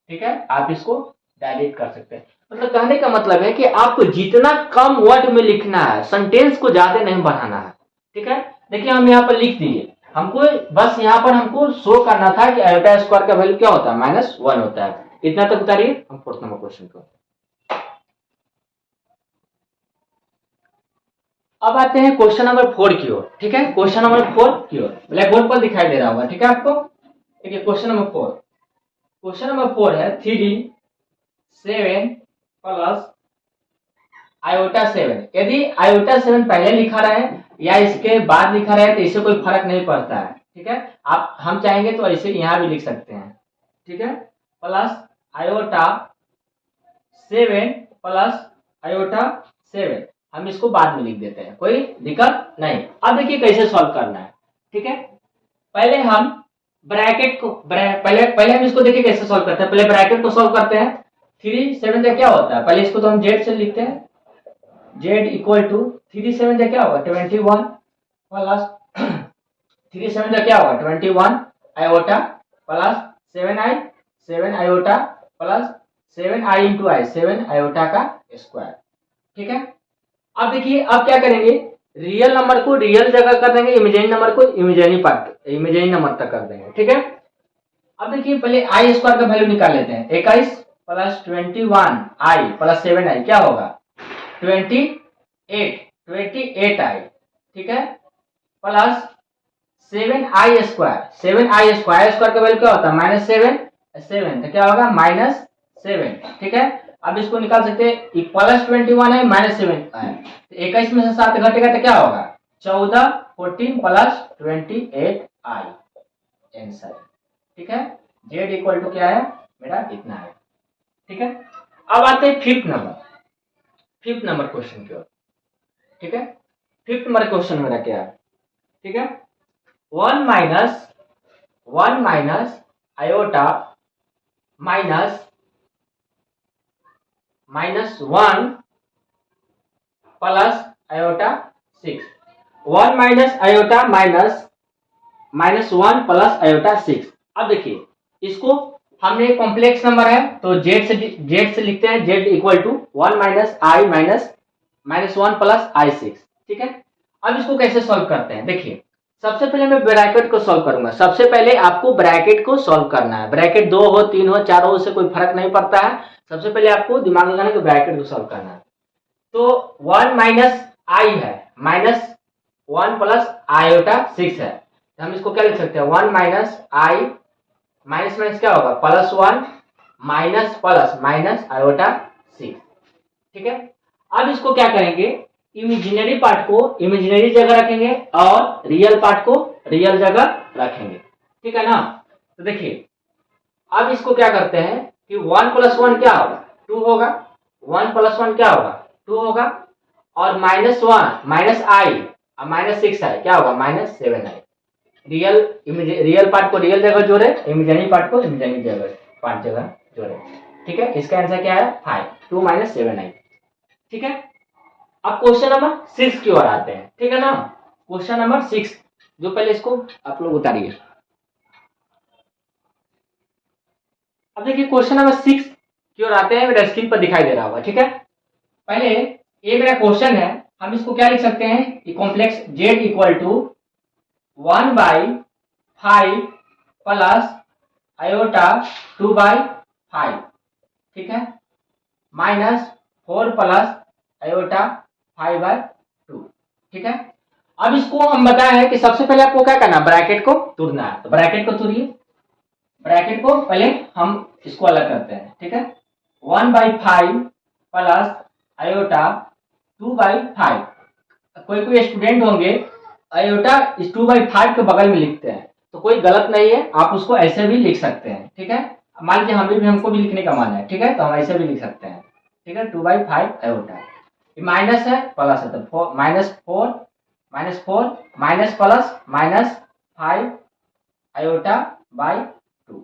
ठीक है, आप इसको डायरेक्ट कर सकते हैं। मतलब कहने का मतलब है कि आपको जितना कम वर्ड में लिखना है, सेंटेंस को ज्यादा नहीं बढ़ाना है। ठीक है, देखिए हम यहाँ पर लिख दिए, हमको बस यहाँ पर हमको शो करना था कि आयोटा स्क्वायर का वैल्यू क्या होता है, -1 होता है। इतना तक उतारिए, हम 4th नंबर क्वेश्चन को। अब आते हैं क्वेश्चन नंबर 4 की ओर। ठीक है, क्वेश्चन नंबर 4 की ओर ब्लैक बोर्ड पर दिखाई दे रहा होगा। ठीक है आपको, देखिए क्वेश्चन नंबर 4, क्वेश्चन नंबर 4 है 3 7 प्लस आयोटा 7। यदि आयोटा 7 पहले लिखा रहे या इसके बाद लिखा रहे तो इससे कोई फर्क नहीं पड़ता है। ठीक है, आप हम चाहेंगे तो ऐसे यहाँ भी लिख सकते हैं। ठीक है, प्लस आयोटा 7 प्लस आयोटा 7, हम इसको बाद में लिख देते हैं, कोई दिक्कत नहीं। अब देखिए कैसे सॉल्व करना है। ठीक है, पहले हम ब्रैकेट को पहले हम इसको देखिए कैसे सॉल्व करते हैं। पहले ब्रैकेट को सॉल्व करते हैं। 3 7 का क्या होता है, पहले इसको तो हम जेड से लिखते हैं। जेड इक्वल टू 3 7 का क्या होगा, 21 प्लस 3 7 का क्या होगा, 21 आयोटा प्लस 7 आयोटा प्लस 7 आई इंटू आई, 7 आयोटा का स्क्वायर। ठीक है, अब देखिए अब क्या करेंगे, रियल नंबर को रियल जगह कर देंगे, इमेजिनरी नंबर को इमेजिनरी नंबर तक कर देंगे। ठीक है, अब देखिए पहले आई स्क्वायर का वैल्यू निकाल लेते हैं। 21 प्लस 21 आई प्लस 7 आई क्या होगा, 28 आई। ठीक है, प्लस 7 आई स्क्वायर का वैल्यू क्या होता है, -7 तो क्या होगा, -7। ठीक है, अब इसको निकाल सकते हैं, प्लस 21 है -7 है, तो 21 में से 7 घटेगा तो क्या होगा, 14 14 प्लस 28 आई आंसर। ठीक है, जेड इक्वल टू क्या है मेरा, इतना है। ठीक है, अब आते हैं 5th नंबर क्वेश्चन की ओर। ठीक है, 5th नंबर क्वेश्चन मेरा क्या है। ठीक है, 1 minus iota -1 plus iota 6। 1 minus iota -1 plus iota 6। अब देखिए इसको हमने कॉम्प्लेक्स नंबर है तो जेड से लिखते हैं, Z equal to 1 minus I -1 plus I 6। ठीक है, अब इसको कैसे सॉल्व करते हैं, देखिए सबसे पहले मैं ब्रैकेट को सॉल्व करूंगा। सबसे पहले आपको ब्रैकेट को सॉल्व करना है, ब्रैकेट 2 हो 3 हो 4 हो उससे कोई फर्क नहीं पड़ता है। सबसे पहले आपको दिमाग लगाना कि ब्रैकेट को सॉल्व करना है। तो 1 माइनस आई है, -1 प्लस आयोटा 6 है, तो हम इसको क्या लिख सकते हैं, 1 माइनस आई माइनस क्या होगा, +1 माइनस प्लस माइनस आयोटा 6। ठीक है, अब इसको क्या करेंगे, इमेजिनरी पार्ट को इमेजिनरी जगह रखेंगे और रियल पार्ट को रियल जगह रखेंगे। ठीक है ना, तो देखिए अब इसको क्या करते हैं कि 1 + 1 क्या होगा, 2 होगा। 1 + 1 क्या होगा, 2 होगा। और -1 माइनस आई और -6 है क्या होगा, -7 आई। रियल पार्ट को रियल जगह जोड़े, इमेजिनरी पार्ट को इमेजिनरी जगह पार्ट जगह जोड़े। ठीक है, इसका आंसर क्या है, 5 2 - 7 आई। ठीक है, अब क्वेश्चन नंबर 6 की ओर आते हैं। ठीक है ना, क्वेश्चन नंबर 6 जो पहले इसको आप लोग उतारिए। अब देखिए क्वेश्चन नंबर 6 की ओर आते हैं, मेरा स्क्रीन पर दिखाई दे रहा होगा। ठीक है, पहले ये मेरा क्वेश्चन है, हम इसको क्या लिख सकते हैं कि complex Z equal to 1/5 plus iota 2/5। ठीक है, -4 प्लस आयोटा 5/2। ठीक है, अब इसको हम बताए हैं कि सबसे पहले आपको क्या करना है, ब्रैकेट को तोड़ना है। तो ब्रैकेट को तोड़िए, ब्रैकेट को पहले हम इसको अलग करते हैं। ठीक है, 1/5 प्लस आयोटा 2/5। कोई स्टूडेंट होंगे आयोटा इस 2/5 के बगल में लिखते हैं, तो कोई गलत नहीं है, आप उसको ऐसे भी लिख सकते हैं। ठीक है, मान लीजिए हमको भी लिखने का मन है, ठीक है, तो हम ऐसे भी लिख सकते हैं। ठीक है, 2/5 आयोटा, माइनस है प्लस है तो -4 -4 माइनस प्लस -5 आयोटा बाई 2।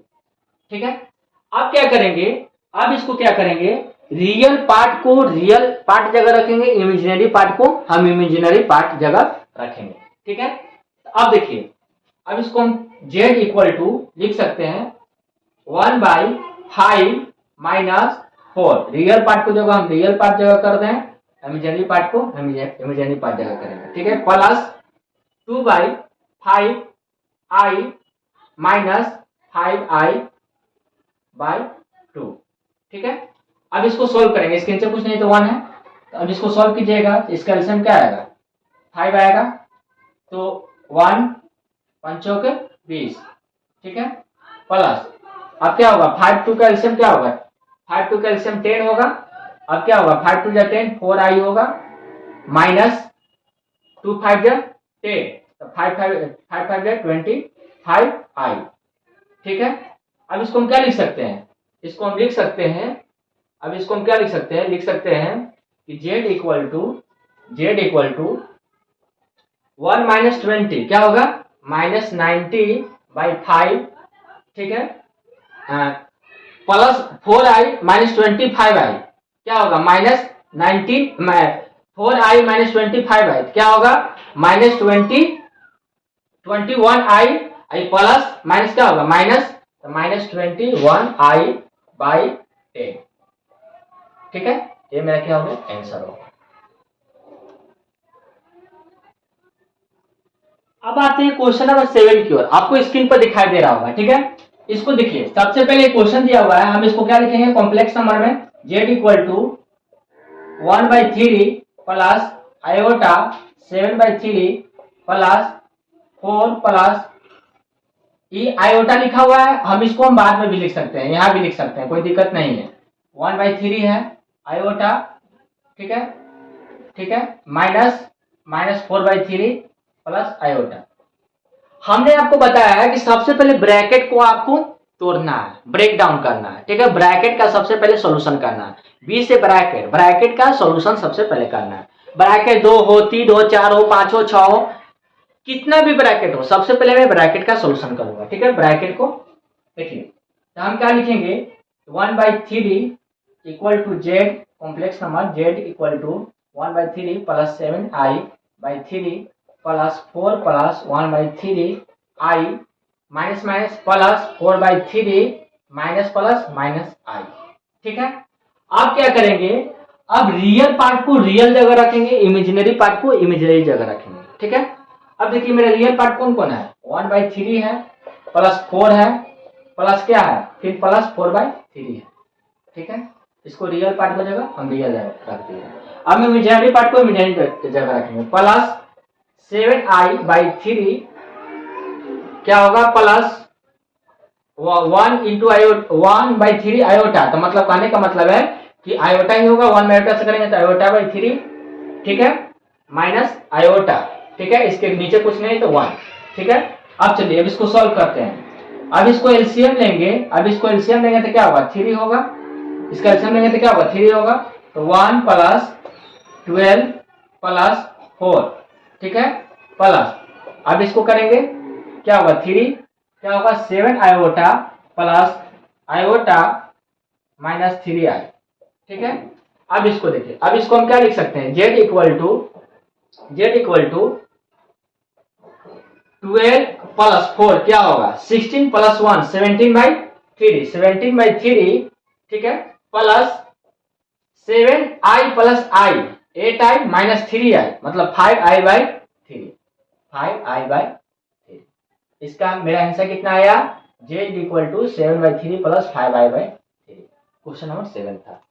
ठीक है, अब क्या करेंगे, अब इसको क्या करेंगे, रियल पार्ट को रियल पार्ट जगह रखेंगे, इमेजिनरी पार्ट को हम इमेजिनरी पार्ट जगह रखेंगे। ठीक है, अब देखिए, अब इसको हम z इक्वल टू लिख सकते हैं 1/5 माइनस 4। रियल पार्ट को जगह हम रियल पार्ट जगह कर दें, इमेजिनरी पार्ट को हम इमेजिनरी पार्ट जगह करेंगे। ठीक है, plus 2/5 i minus 5i by 2। ठीक है, अब इसको सोल्व करेंगे, इसके नीचे कुछ नहीं तो 1 है, तो अब इसको सोल्व कीजिएगा, इसका एलसीएम क्या आएगा, 5 आएगा, तो 1 पंचों के 20। ठीक है, प्लस अब क्या होगा, 5 2 का एलसीएम क्या होगा, 5 2 का एलसीएम 10 होगा। अब क्या होगा, 5 2 जा 10 4i होगा, माइनस 2 5 जा 10, तो 5 5 जा 25i। ठीक है, अब इसको हम क्या लिख सकते हैं, इसको हम लिख सकते हैं, अब इसको हम क्या लिख सकते हैं, लिख सकते हैं कि z इक्वल टू 1 माइनस 20 क्या होगा, -90/5। ठीक है, प्लस 4i माइनस 25i क्या होगा, -4i माइनस 25i क्या होगा, -21i प्लस माइनस क्या होगा, -21i बाई 10। ठीक है, ये मेरा क्या होगा, आंसर होगा। अब आते हैं क्वेश्चन नंबर 7 की ओर, आपको स्क्रीन पर दिखाई दे रहा होगा। ठीक है, इसको देखिए, सबसे पहले क्वेश्चन दिया हुआ है, हम इसको क्या लिखेंगे, कॉम्प्लेक्स नंबर में z equal to 1/3 plus iota 7/3 plus 4 plus ये आयोटा लिखा हुआ है, हम इसको हम बाद में भी लिख सकते हैं, यहाँ भी लिख सकते हैं, कोई दिक्कत नहीं है। 1/3 है आयोटा, ठीक है, ठीक है, माइनस 4/3 प्लस आयोटा। हमने आपको बताया है कि सबसे पहले ब्रैकेट को आपको तोड़ना है, ब्रेक डाउन करना है। ठीक है, ब्रैकेट का सबसे पहले सॉल्यूशन करना है, बी से ब्रैकेट का सॉल्यूशन सबसे पहले करना है। ब्रैकेट 2 हो, 3 हो, 4 हो, 5 हो, 6 हो, कितना भी ब्रैकेट हो, सबसे पहले मैं ब्रैकेट का सॉल्यूशन करूंगा। ठीक है, ब्रैकेट को देखिए, तो हम क्या लिखेंगे, 1/3 equal to z complex number z equal to 1/3 plus 7i/3 plus 4 plus 1/3i minus minus plus 4/3 minus plus minus i। ठीक है, अब क्या करेंगे, अब रियल पार्ट को रियल जगह रखेंगे, इमेजिनरी पार्ट को इमेजिनरी जगह रखेंगे। ठीक है, अब देखिए मेरा रियल पार्ट कौन कौन है, 1/3 है, प्लस 4 है, प्लस क्या है, फिर प्लस 4/3 है। ठीक है, इसको रियल पार्ट की जगह हम रियल जगह रख दिए। अब इमेजिनरी पार्ट को इमेजिनरी जगह रखेंगे, प्लस 7i/3 क्या होगा, प्लस 1/3 आयोटा, तो मतलब कहने का मतलब है कि आयोटा ही होगा, 1 आयोटा से करेंगे तो आयोटा/3। ठीक है, माइनस आयोटा। ठीक है, इसके नीचे कुछ नहीं तो 1। ठीक है, अब चलिए अब इसको सॉल्व करते हैं। अब इसको एलसीएम लेंगे, तो क्या होगा, 3 होगा, इसका एलसीएम लेंगे तो क्या होगा, 3 होगा, तो 1 प्लस 12 प्लस 4। ठीक है, प्लस अब इसको करेंगे क्या होगा, 3 क्या होगा, 7 iota plus iota minus 3i। ठीक है, अब इसको देखिए, अब इसको हम क्या लिख सकते हैं, z इक्वल टू 12 प्लस 4 क्या होगा, 16 प्लस 1 17/3। ठीक है, plus 7i plus i 8i minus 3i मतलब 5i/3। इसका मेरा आंसर कितना आया, z equal to 7/3 plus 5i/3। Question number 7 था।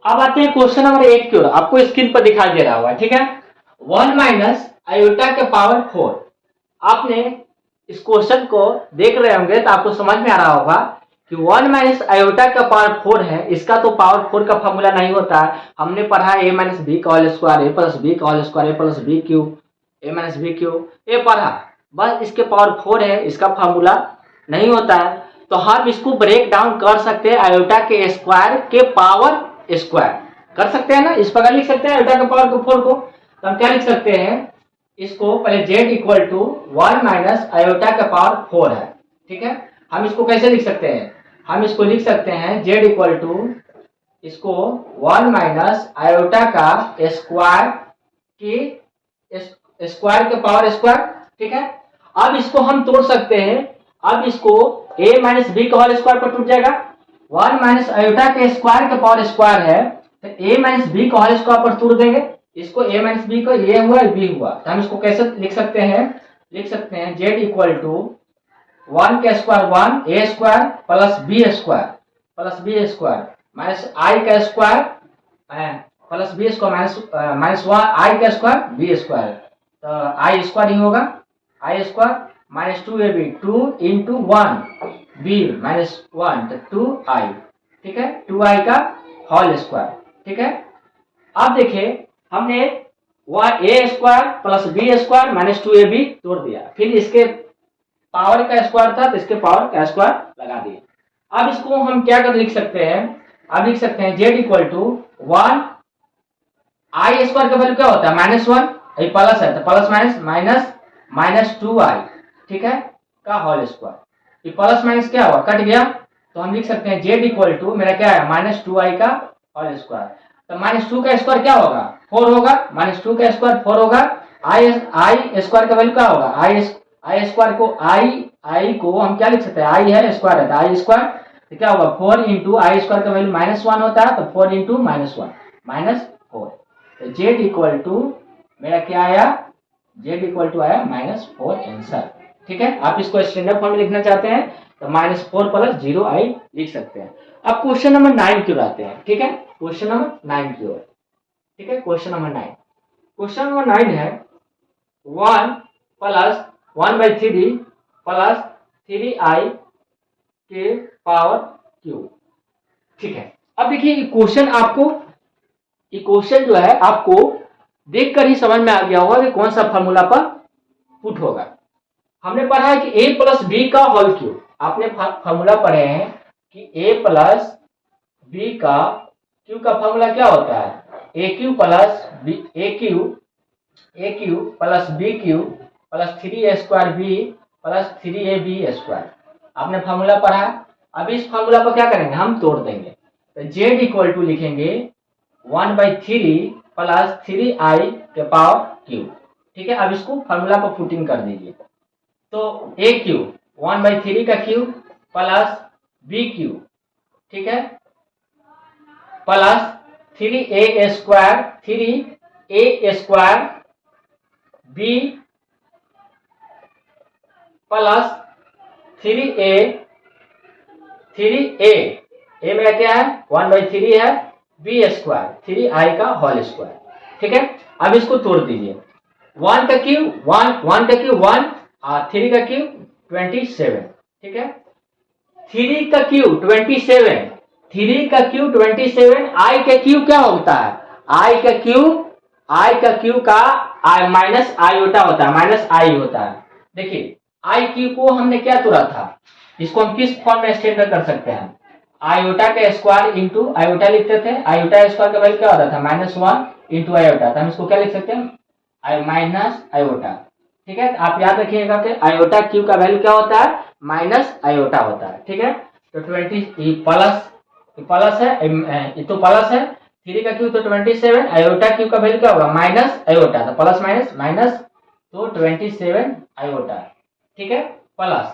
अब आते हैं क्वेश्चन नंबर 8 की ओर, आपको स्क्रीन पर दिखाई दे रहा होगा। ठीक है, 1 माइनस आयोटा के पावर 4। आपने इस क्वेश्चन को देख रहे होंगे तो आपको समझ में आ रहा होगा कि 1 माइनस आयोटा का पावर 4 है, इसका तो पावर 4 का फॉर्मूला नहीं होता है, हमने पढ़ा a माइनस बी का whole square, a plus B का whole square, a plus B cube, a minus B cube, ये पढ़ा, बस इसके पावर 4 है, इसका फॉर्मूला नहीं होता है। तो हम इसको ब्रेक डाउन कर सकते हैं आयोटा के स्क्वायर के पावर स्क्वायर। कर सकते हैं ना, इस प्रकार लिख सकते हैं आयोटा के पावर को 4 को। तो हम क्या लिख सकते हैं, इसको पहले z equal to 1 minus iota का पावर 4 है, ठीक है। हम इसको कैसे लिख सकते हैं, हम इसको लिख सकते हैं z इक्वल टू इसको 1 माइनस आयोटा का स्क्वायर की स्क्वायर के पावर स्क्वायर, ठीक है। अब इसको हम तोड़ सकते हैं, अब इसको a माइनस बी का होल स्क्वायर पर टूट जाएगा। 1 माइनस आयोटा के स्क्वायर का पावर स्क्वायर है, तो a माइनस बी का होल स्क्वायर पर तोड़ देंगे। इसको a माइनस बी को a हुआ b हुआ, तो हम इसको कैसे लिख सकते हैं, लिख सकते हैं z इक्वल टू 1 का square 1 a square plus b square minus i का square plus b square minus 1 i का स्क्वायर b स्क्वायर, तो i स्क्वायर ही होगा, i square minus 2ab 2 into 1 b minus 1 तो 2i, ठीक है, 2i का whole square, ठीक है। अब देखिए हमने a square plus b square minus 2ab तोड़ दिया, फिर इसके पावर का स्क्वायर था तो इसके पावर का स्क्वायर लगा दिए। अब इसको हम क्या कर लिख सकते हैं, अब लिख सकते हैं z equal to 1 i square का वैल्यू क्या होता है माइनस 1, ये प्लस है तो plus minus minus minus 2i, ठीक है, का होल स्क्वायर। ये प्लस माइनस क्या हुआ, कट गया, तो हम लिख सकते हैं z इक्वल टू मेरा क्या है माइनस 2i का होल स्क्वायर। तो माइनस 2 का स्क्वायर क्या होगा 4 होगा, माइनस 2 का स्क्वायर 4 होगा, i स्क्वायर का वैल्यू क्या होगा आई स्क्वायर को आई को हम क्या लिख सकते हैं, आई है स्क्वायर है तो आई स्क्वायर, तो क्या होगा 4 इंटू आई स्क्वायर का वैल्यू माइनस 1 होता है, तो 4 इंटू माइनस 1 माइनस 4, तो z इक्वल टू मेरा क्या आया, z इक्वल टू आया माइनस 4 आंसर, ठीक है। आप इसको स्टैंडर्ड फॉर्म में लिखना चाहते हैं तो माइनस 4 प्लस 0i लिख सकते हैं। अब क्वेश्चन नंबर 9 की ओर आते हैं, ठीक है, क्वेश्चन नंबर 9 की ओर, ठीक है, क्वेश्चन नंबर 9, क्वेश्चन नंबर 9 है 1 प्लस 1/3 प्लस 3i के पावर क्यूब, ठीक है। अब देखिए क्वेश्चन आपको, ये क्वेश्चन जो है आपको देखकर ही समझ में आ गया होगा कि कौन सा फॉर्मूला पर पुट होगा। हमने पढ़ा है कि a प्लस बी का होल क्यूब, आपने फॉर्मूला पढ़े हैं कि a प्लस बी का क्यूब का फॉर्मूला क्या होता है, A cube plus B A cube plus B cube plus 3a square B plus 3ab square, आपने फॉर्मूला पढ़ा है। अब इस फॉर्मूला पर क्या करेंगे, हम तोड़ देंगे, तो z इक्वल टू लिखेंगे 1/3 प्लस 3i के पावर क्यूब, ठीक है। अब इसको फॉर्मूला पर पुटिंग कर दीजिए, तो a क्यूब 1/3 का क्यूब प्लस b क्यूब, ठीक है, plus 3a square b plus 3a मेरा क्या है 1/3 है, b स्क्वायर 3i का होल स्क्वायर, ठीक है। अब इसको तोड़ दीजिए, 1 का क्यूब 1 और 3 का क्यूब 27, ठीक है, 3 का क्यूब 27, 3 का क्यूब 27, i का क्यूब क्या होता है, i का क्यूब का माइनस आयोटा होता है, माइनस आई होता है। देखिए आई क्यूब को हमने क्या तोड़ा था, इसको हम किस फॉर्म में स्टैंडर्ड कर सकते हैं, आयोटा का स्क्वायर इंटू आयोटा लिखते थे, आयोटा स्क्वायर का वैल्यू क्या होता था -1 इंटू आयोटा, तो हम इसको क्या लिख सकते हैं माइनस आयोटा, ठीक है। आप याद रखिएगा कि आयोटा क्यूब का वैल्यू क्या होता है माइनस आयोटा होता है, ठीक है। तो 20 प्लस है, ये तो प्लस है, 3 का क्यूब तो 27, आयोटा क्यूब का वैल्यू क्या होगा माइनस आयोटा, तो प्लस माइनस माइनस तो 27 आयोटा, ठीक है, प्लस।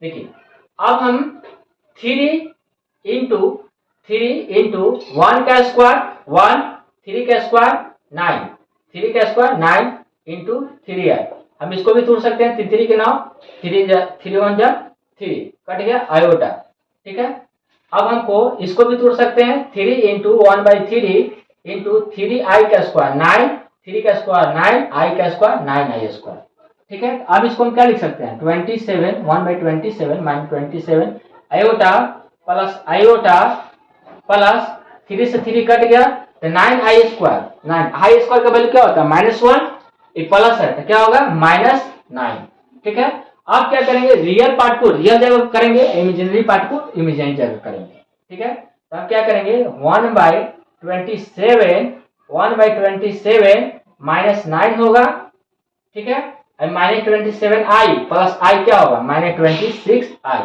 देखिए अब हम 3 इंटू 1 का स्क्वायर 1, 3 का स्क्वायर 9, 3 का स्क्वायर 9 इंटू 3i, हम इसको भी तोड़ सकते हैं, 3 के 9, 3 1 जा 3 कट गया आयोटा, ठीक है। अब हमको इसको भी तोड़ सकते हैं, 3 इंटू 1/3 इंटू 3i का स्क्वायर 9, 3 का स्क्वायर 9, i का स्क्वायर 9i स्क्वायर, ठीक है। अब इसको हम क्या लिख सकते हैं 27 1/27 माइनस 27 आयोटा प्लस 3 से 3 कट गया तो 9i स्क्वायर, 9i स्क्वायर का वैल्यू क्या होता है -1, ये प्लस है तो क्या होगा -9, ठीक है। अब क्या करेंगे, रियल पार्ट को रियल जगह करेंगे, इमेजिनरी पार्ट को इमेजिनरी जगह करेंगे, ठीक है। तो अब क्या करेंगे 1/27 27, 1/27 माइनस 9 होगा, ठीक है। -27i प्लस आई क्या होगा, -26i,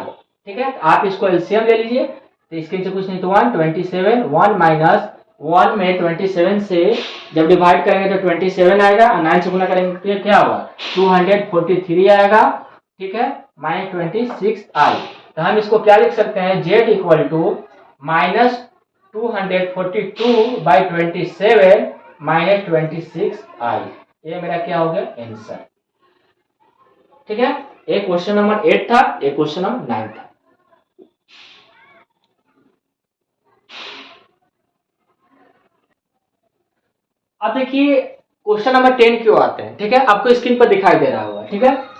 ठीक है। तो आप इसको एलसीएम ले लीजिए, तो इसके नीचे कुछ नहीं तो 127, 1 माइनस 1 में 27 से जब डिवाइड करेंगे तो 27 आएगा, और 9 से गुना करेंगे तो क्या होगा, 243 आएगा, ठीक है, -26i। तो हम इसको क्या लिख सकते हैं, z इक्वल टू -242/27 -26i। ये मेरा क्या हो गया, आंसर, ठीक है। एक क्वेश्चन नंबर 8 था, एक क्वेश्चन नंबर 9 था। अब देखिए क्वेश्चन नंबर 10 क्यों आते हैं, ठीक है, आपको स्क्रीन पर दिखाई दे रहा होगा, ठीक है।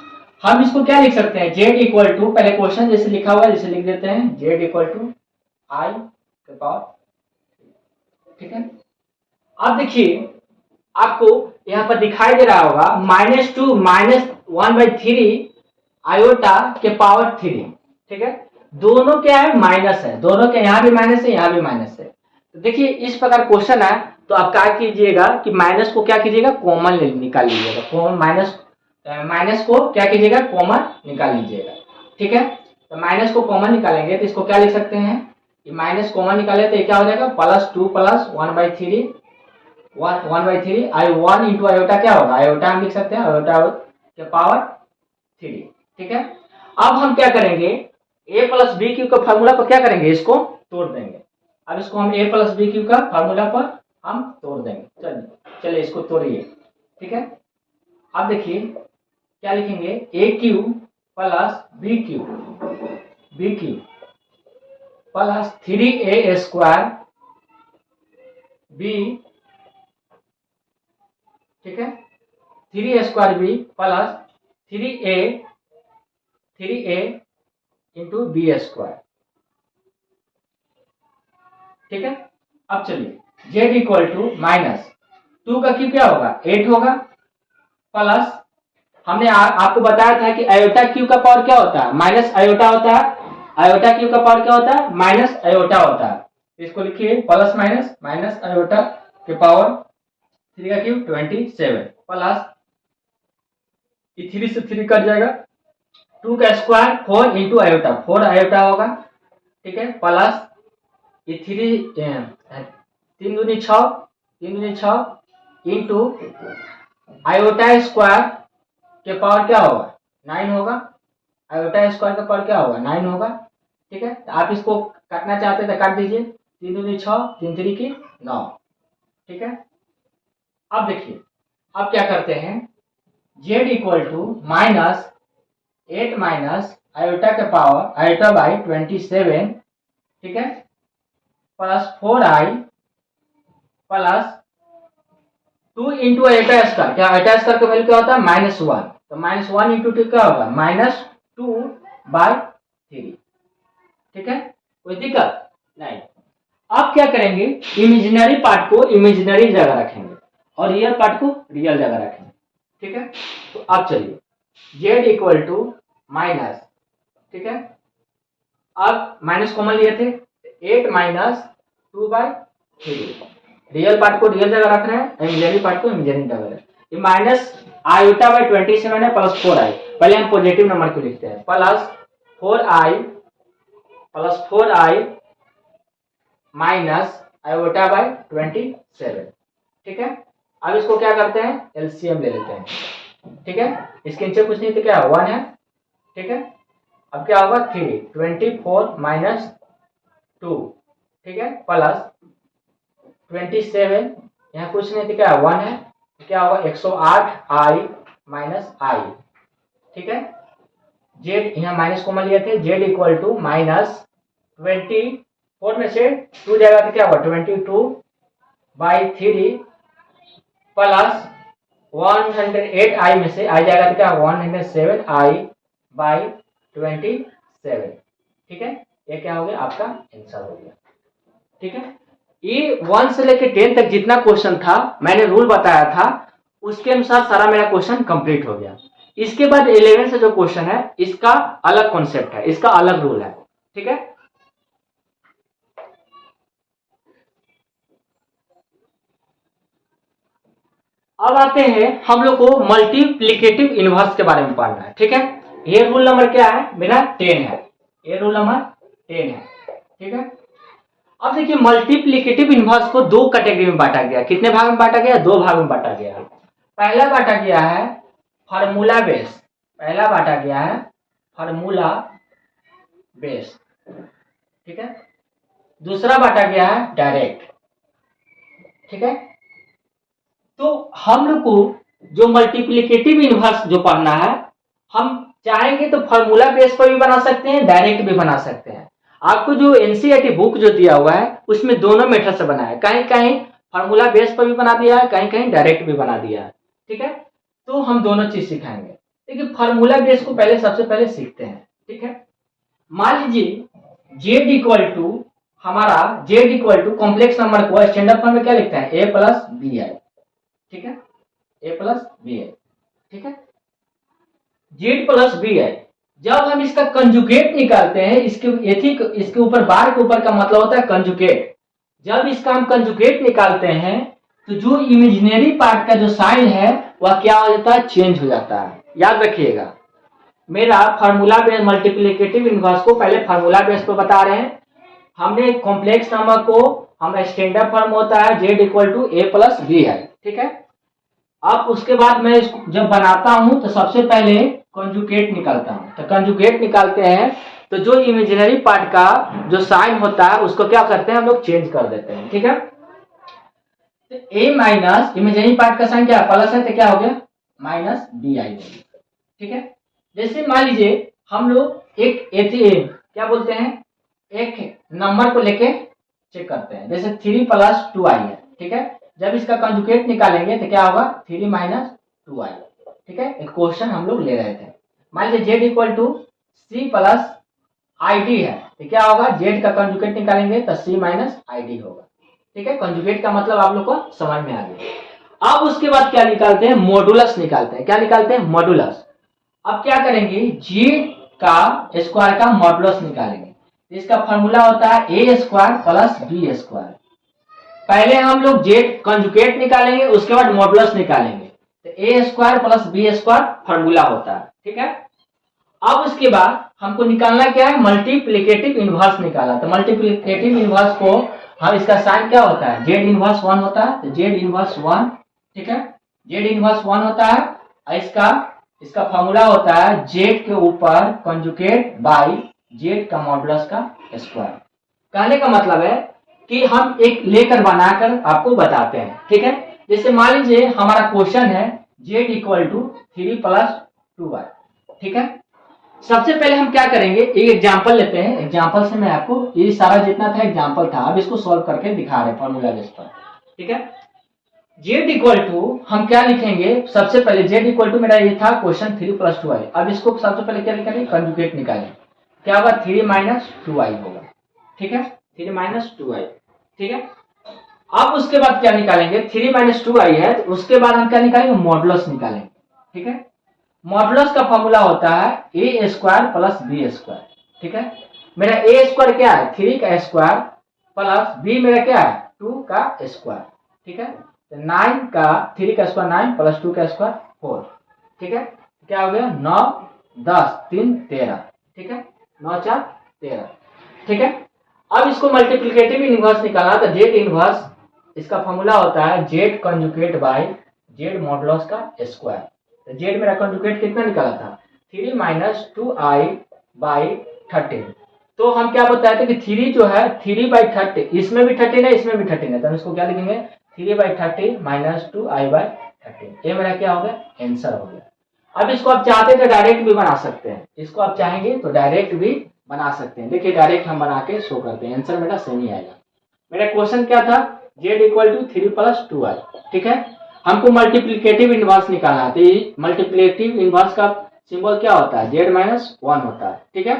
हम इसको क्या लिख सकते हैं, z इक्वल टू, पहले क्वेश्चन जैसे लिखा हुआ है जैसे लिख देते हैं, z इक्वल टू आई के पावर, ठीक है। अब देखिए आपको यहाँ पर दिखाई दे रहा होगा -2 -1/3 आयोटा के पावर 3, ठीक है। दोनों क्या है, माइनस है, दोनों के यहाँ भी माइनस है, यहाँ भी माइनस है। तो देखिए इस प्रकार क्वेश्चन है, तो आप क्या कीजिएगा कि माइनस को क्या कीजिएगा, कॉमन निकाल लीजिएगा, कॉमन माइनस को क्या कीजिएगा, कॉमन निकाल लीजिएगा, ठीक है। तो माइनस को कॉमन निकालेंगे तो इसको क्या लिख सकते हैं, कि माइनस कॉमन निकाले तो क्या हो जाएगा, +2 + 1/3 आई 1 इंटू आयोटा क्या होगा, आयोटा हम लिख सकते हैं आयोटा के पावर 3, ठीक है। अब हम क्या करेंगे, a + b³ का फार्मूला पर क्या करेंगे, इसको तोड़ देंगे। अब इसको हम a + b³ का फार्मूला पर हम तोड़ देंगे, चलिए इसको तोड़िए, ठीक है। अब देखिए क्या लिखेंगे, a³ + b³ + 3a² b, ठीक है, 3a² + 3a इंटू b², ठीक है। अब चलिए z इक्वल टू -2 का क्यूब क्या होगा, 8 होगा, प्लस हमने आपको बताया था कि आयोटा क्यूब का पावर क्या होता है, माइनस आयोटा होता है, आयोटा क्यूब का पावर क्या होता है, माइनस आयोटा होता है। इसको लिखिए प्लस माइनस आयोटा के पावर 3 का क्यूब 27 प्लस 3 से 3 कट जाएगा, 2 का स्क्वायर 4 इंटू आयोटा, 4 आयोटा होगा, ठीक है, प्लस 3 दूनी 6 इंटू आयोटा स्क्वायर के पावर क्या होगा, 9 होगा, आयोटा स्क्वायर का पावर क्या होगा, 9 होगा, ठीक है। तो आप इसको काटना चाहते हैं तो काट दीजिए, 3 दूनी 6, 3 3 की 9, ठीक है। अब देखिए अब क्या करते हैं, z equal to -8 minus iota के पावर आयोटा बाई 27, ठीक है, plus 4i plus 2 into iota square, क्या आयोटा स्क्वायर का वैल्यू क्या होता है, -1, तो -1 इंटू 2 क्या होगा, -2/3, ठीक है, कोई दिक्कत नहीं। अब क्या करेंगे, इमेजिनरी पार्ट को इमेजिनरी जगह रखेंगे और रियल पार्ट को रियल जगह रखेंगे, ठीक है। तो अब चलिए z इक्वल टू माइनस, ठीक है, अब माइनस कॉमन लिए थे, 8 माइनस 2/3, रियल पार्ट को रियल जगह रख रहे हैं, इमेजिनरी पार्ट को इमेजिनरी जगह रख, ये माइनस आयोटा बाई 27 है प्लस 4i, पहले हम पॉजिटिव नंबर को लिखते हैं, +4i माइनस आयोटा बाई 27, ठीक है। अब इसको क्या करते हैं, एलसीएम ले लेते हैं, ठीक है, इसके नीचे कुछ नहीं तो क्या 1 है, ठीक है। अब क्या होगा 24 माइनस 2, ठीक है, प्लस 27, यहाँ कुछ नहीं तो क्या 1 है, क्या होगा 108i माइनस आई, ठीक है। जेड यहाँ माइनस कॉमन लिए थे, जेड इक्वल टू -24 में से 2 जाएगा तो क्या होगा 22/3 प्लस 108i में से आई जाएगा तो क्या 107i/27, ठीक है। ये क्या हो गया, आपका आंसर हो गया, ठीक है। ये 1 से लेकर 10 तक जितना क्वेश्चन था मैंने रूल बताया था उसके अनुसार सारा मेरा क्वेश्चन कंप्लीट हो गया। इसके बाद 11 से जो क्वेश्चन है इसका अलग कॉन्सेप्ट है, इसका अलग रूल है, ठीक है। अब आते हैं हम लोग को मल्टीप्लिकेटिव इनवर्स के बारे में पढ़ना है, ठीक है। ये रूल नंबर क्या है मेरा 10 है, ये रूल नंबर 10 है, ठीक है। अब देखिए मल्टीप्लिकेटिव इनवर्स को दो कैटेगरी में बांटा गया। कितने भाग में बांटा गया? दो भाग में बांटा गया। पहला बांटा गया है फार्मूला बेस, पहला बांटा गया है फार्मूला बेस, ठीक है। दूसरा बांटा गया है डायरेक्ट, ठीक है। तो हम लोग को जो मल्टीप्लिकेटिव इनवर्स जो पढ़ना है, हम चाहेंगे तो फार्मूला बेस पर भी बना सकते हैं, डायरेक्ट भी बना सकते हैं। आपको जो एनसीईआरटी बुक जो दिया हुआ है उसमें दोनों मेथड से बना है, कहीं कहीं फार्मूला बेस पर भी बना दिया है, कहीं कहीं डायरेक्ट भी बना दिया है, ठीक है। तो हम दोनों चीज सिखाएंगे, लेकिन फार्मूला बेस को पहले सबसे पहले सीखते हैं, ठीक है। मान लीजिए जेड इक्वल टू हमारा Z equal to complex number को स्टैंडर्ड फॉर्म में क्या लिखते हैं? ए प्लस बी आई, ठीक है, ए प्लस बी आई, ठीक है। जेड प्लस बी आई जब हम इसका कंजुगेट निकालते हैं, इसके ऊपर बार के ऊपर का मतलब होता है कंजुगेट। जब इसका हम कंजुगेट निकालते हैं तो जो इमेजिनरी पार्ट का जो साइन है वह क्या हो जाता है? चेंज हो जाता है। याद रखिएगा, मेरा फार्मूला बेस मल्टीप्लिकेटिव इनवर्स को पहले फार्मूला बेस पर बता रहे हैं। हमने कॉम्प्लेक्स नंबर को हमारा स्टैंडर्ड फॉर्म होता है Z equal to A plus B I, ठीक है। अब उसके बाद मैं इसको जब बनाता हूं तो सबसे पहले कंजुगेट निकालता हूं। तो कंजुगेट निकालते हैं तो जो इमेजिनरी पार्ट का जो साइन होता है उसको क्या करते हैं हम लोग? चेंज कर देते हैं, ठीक है। तो ए माइनस इमेजिनरी पार्ट का साइन क्या प्लस है तो क्या हो गया? माइनस बी आई, ठीक है। जैसे मान लीजिए हम लोग एक क्या बोलते हैं, एक नंबर को लेके चेक करते हैं, जैसे 3 प्लस 2 आई है, ठीक है। जब इसका कंजुगेट निकालेंगे तो क्या होगा? 3 माइनस 2 आई, ठीक है। एक क्वेश्चन हम लोग ले रहे थे। मान लीजिए Z equal to C plus I D है तो क्या होगा? जेड का कंजुगेट निकालेंगे तो सी माइनस आई डी होगा, ठीक है। कंजुगेट का मतलब आप लोग को समझ में आ गया। अब उसके बाद क्या निकालते हैं? मॉडुलस निकालते हैं। क्या निकालते हैं? मॉडुलस। अब क्या करेंगे? जेड का स्क्वायर का मॉडुलस निकालेंगे। इसका फॉर्मूला होता है ए स्क्वायर प्लस बी स्क्वायर। पहले हम लोग जेड कंजुगेट निकालेंगे, उसके बाद मॉडुलस निकालेंगे। तो A square plus B square formula होता है, ठीक है। अब उसके बाद हमको निकालना क्या है? मल्टीप्लिकेटिव इनवर्स निकाला। तो मल्टीप्लिकेटिव इनवर्स को हम इसका साइन क्या होता है? जेड इनवर्स 1 होता है। तो जेड इनवर्स 1, ठीक है, जेड इनवर्स 1 होता है। इसका फॉर्मूला होता है जेड के ऊपर कंजुगेट बाई जेड का मॉडुलस का स्क्वायर। कहने का मतलब है कि हम एक लेकर बनाकर आपको बताते हैं, ठीक है। जैसे मान लीजिए हमारा क्वेश्चन है जेड इक्वल टू 3 प्लस 2 आई, ठीक है। सबसे पहले हम क्या करेंगे? एक एग्जांपल लेते हैं। एग्जांपल से मैं आपको ये सारा जितना था एग्जांपल था, अब इसको सॉल्व करके दिखा रहे फॉर्मूला बेस पर, ठीक है। जेड इक्वल टू हम क्या लिखेंगे? सबसे पहले जेड इक्वल टू मेरा ये था क्वेश्चन 3 प्लस 2 आई। अब इसको सबसे पहले क्या लिखेंगे? कंजुगेट निकालेंगे। क्या होगा? 3 माइनस 2 आई होगा, ठीक है, 3 माइनस 2 आई, ठीक है। अब उसके बाद क्या निकालेंगे? 3 माइनस 2 आई है तो उसके बाद हम क्या निकालेंगे? मॉडुलस निकालेंगे, ठीक है। मॉडुलस का फॉर्मूला होता है ए स्क्वायर प्लस बी स्क्वायर, ठीक है। मेरा ए स्क्वायर क्या है? 3 का स्क्वायर प्लस बी मेरा क्या है? 2 का स्क्वायर, ठीक है। तो 9 का 3 का स्क्वायर 9 प्लस 2 का स्क्वायर 4, ठीक है। क्या हो गया? 9 10 3 13, ठीक है, 9 4 13, ठीक है। अब इसको मल्टीप्लिकेटिव इनवर्स निकालना तो जेड इनवर्स इसका फॉर्मूला होता है Z conjugate by Z modulus का स्क्वायर। तो जेड मेरा कंजुगेट कितना निकाला था? 3 माइनस 2 आई बाई 13। तो हम क्या बताए थे कि 3 जो है 3 बाई 30, इसमें भी 13 है, इसमें भी 13 है, तो हम इसको क्या लिखेंगे? 3 बाई 30 माइनस 2 आई बाई 13। ये मेरा क्या हो गया? आंसर हो गया। अब इसको आप चाहते तो डायरेक्ट भी बना सकते हैं, इसको आप चाहेंगे तो डायरेक्ट भी बना सकते हैं। देखिए डायरेक्ट हम बना के शो करते हैं, आंसर मेरा सेम ही आएगा। मेरा क्वेश्चन क्या था? जेड इक्वल टू 3 प्लस 2 आई, ठीक है। हमको मल्टीप्लिकेटिव इनवर्स निकालना है, तो मल्टीप्लिकेटिव इनवर्स का सिंबल क्या होता है? जेड माइनस 1 होता है, ठीक है।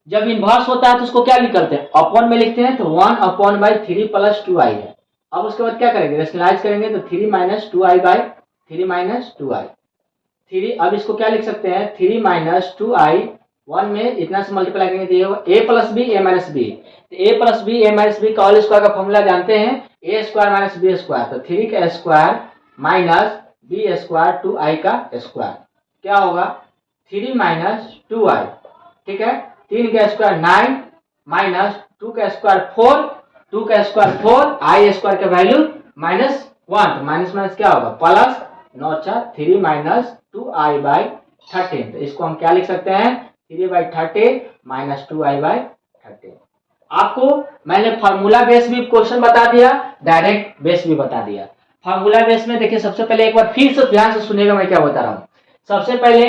जब इनवर्स होता है तो उसको क्या लिखते हैं? अपॉन में लिखते हैं, तो 1 अपॉन बाई 3 प्लस 2 आई है। अब उसके बाद क्या करेंगे? रेशनलाइज करेंगे तो 3 माइनस 2 आई बाई 3 माइनस 2 आई 3। अब इसको क्या लिख सकते हैं? 3 माइनस 2 आई 1 में इतना से मल्टीप्लाई करेंगे तो ये होगा ए प्लस बी ए माइनस बी। ए प्लस बी ए माइनस बी का होल स्क्वायर का फॉर्मूला जानते हैं, ए स्क्वायर माइनस बी स्क्वायर। तो 3 का square minus B square 2i का स्क्वायर क्या होगा 3 माइनस 2i, ठीक है। 3 का स्क्वायर 9 माइनस 2 का स्क्वायर 4, 2 का स्क्वायर 4, आई स्क्वायर का वैल्यू -1, तो माइनस माइनस क्या होगा प्लस, 9 4 3 माइनस 2i/13, तो इसको हम क्या लिख सकते हैं 3/13 माइनस 2i/13। आपको मैंने फार्मूला बेस भी क्वेश्चन बता दिया, डायरेक्ट बेस भी बता दिया। फार्मूला बेस में देखिए सबसे पहले एक बार फिर से ध्यान से सुनिएगा मैं क्या बता रहा हूँ। सबसे पहले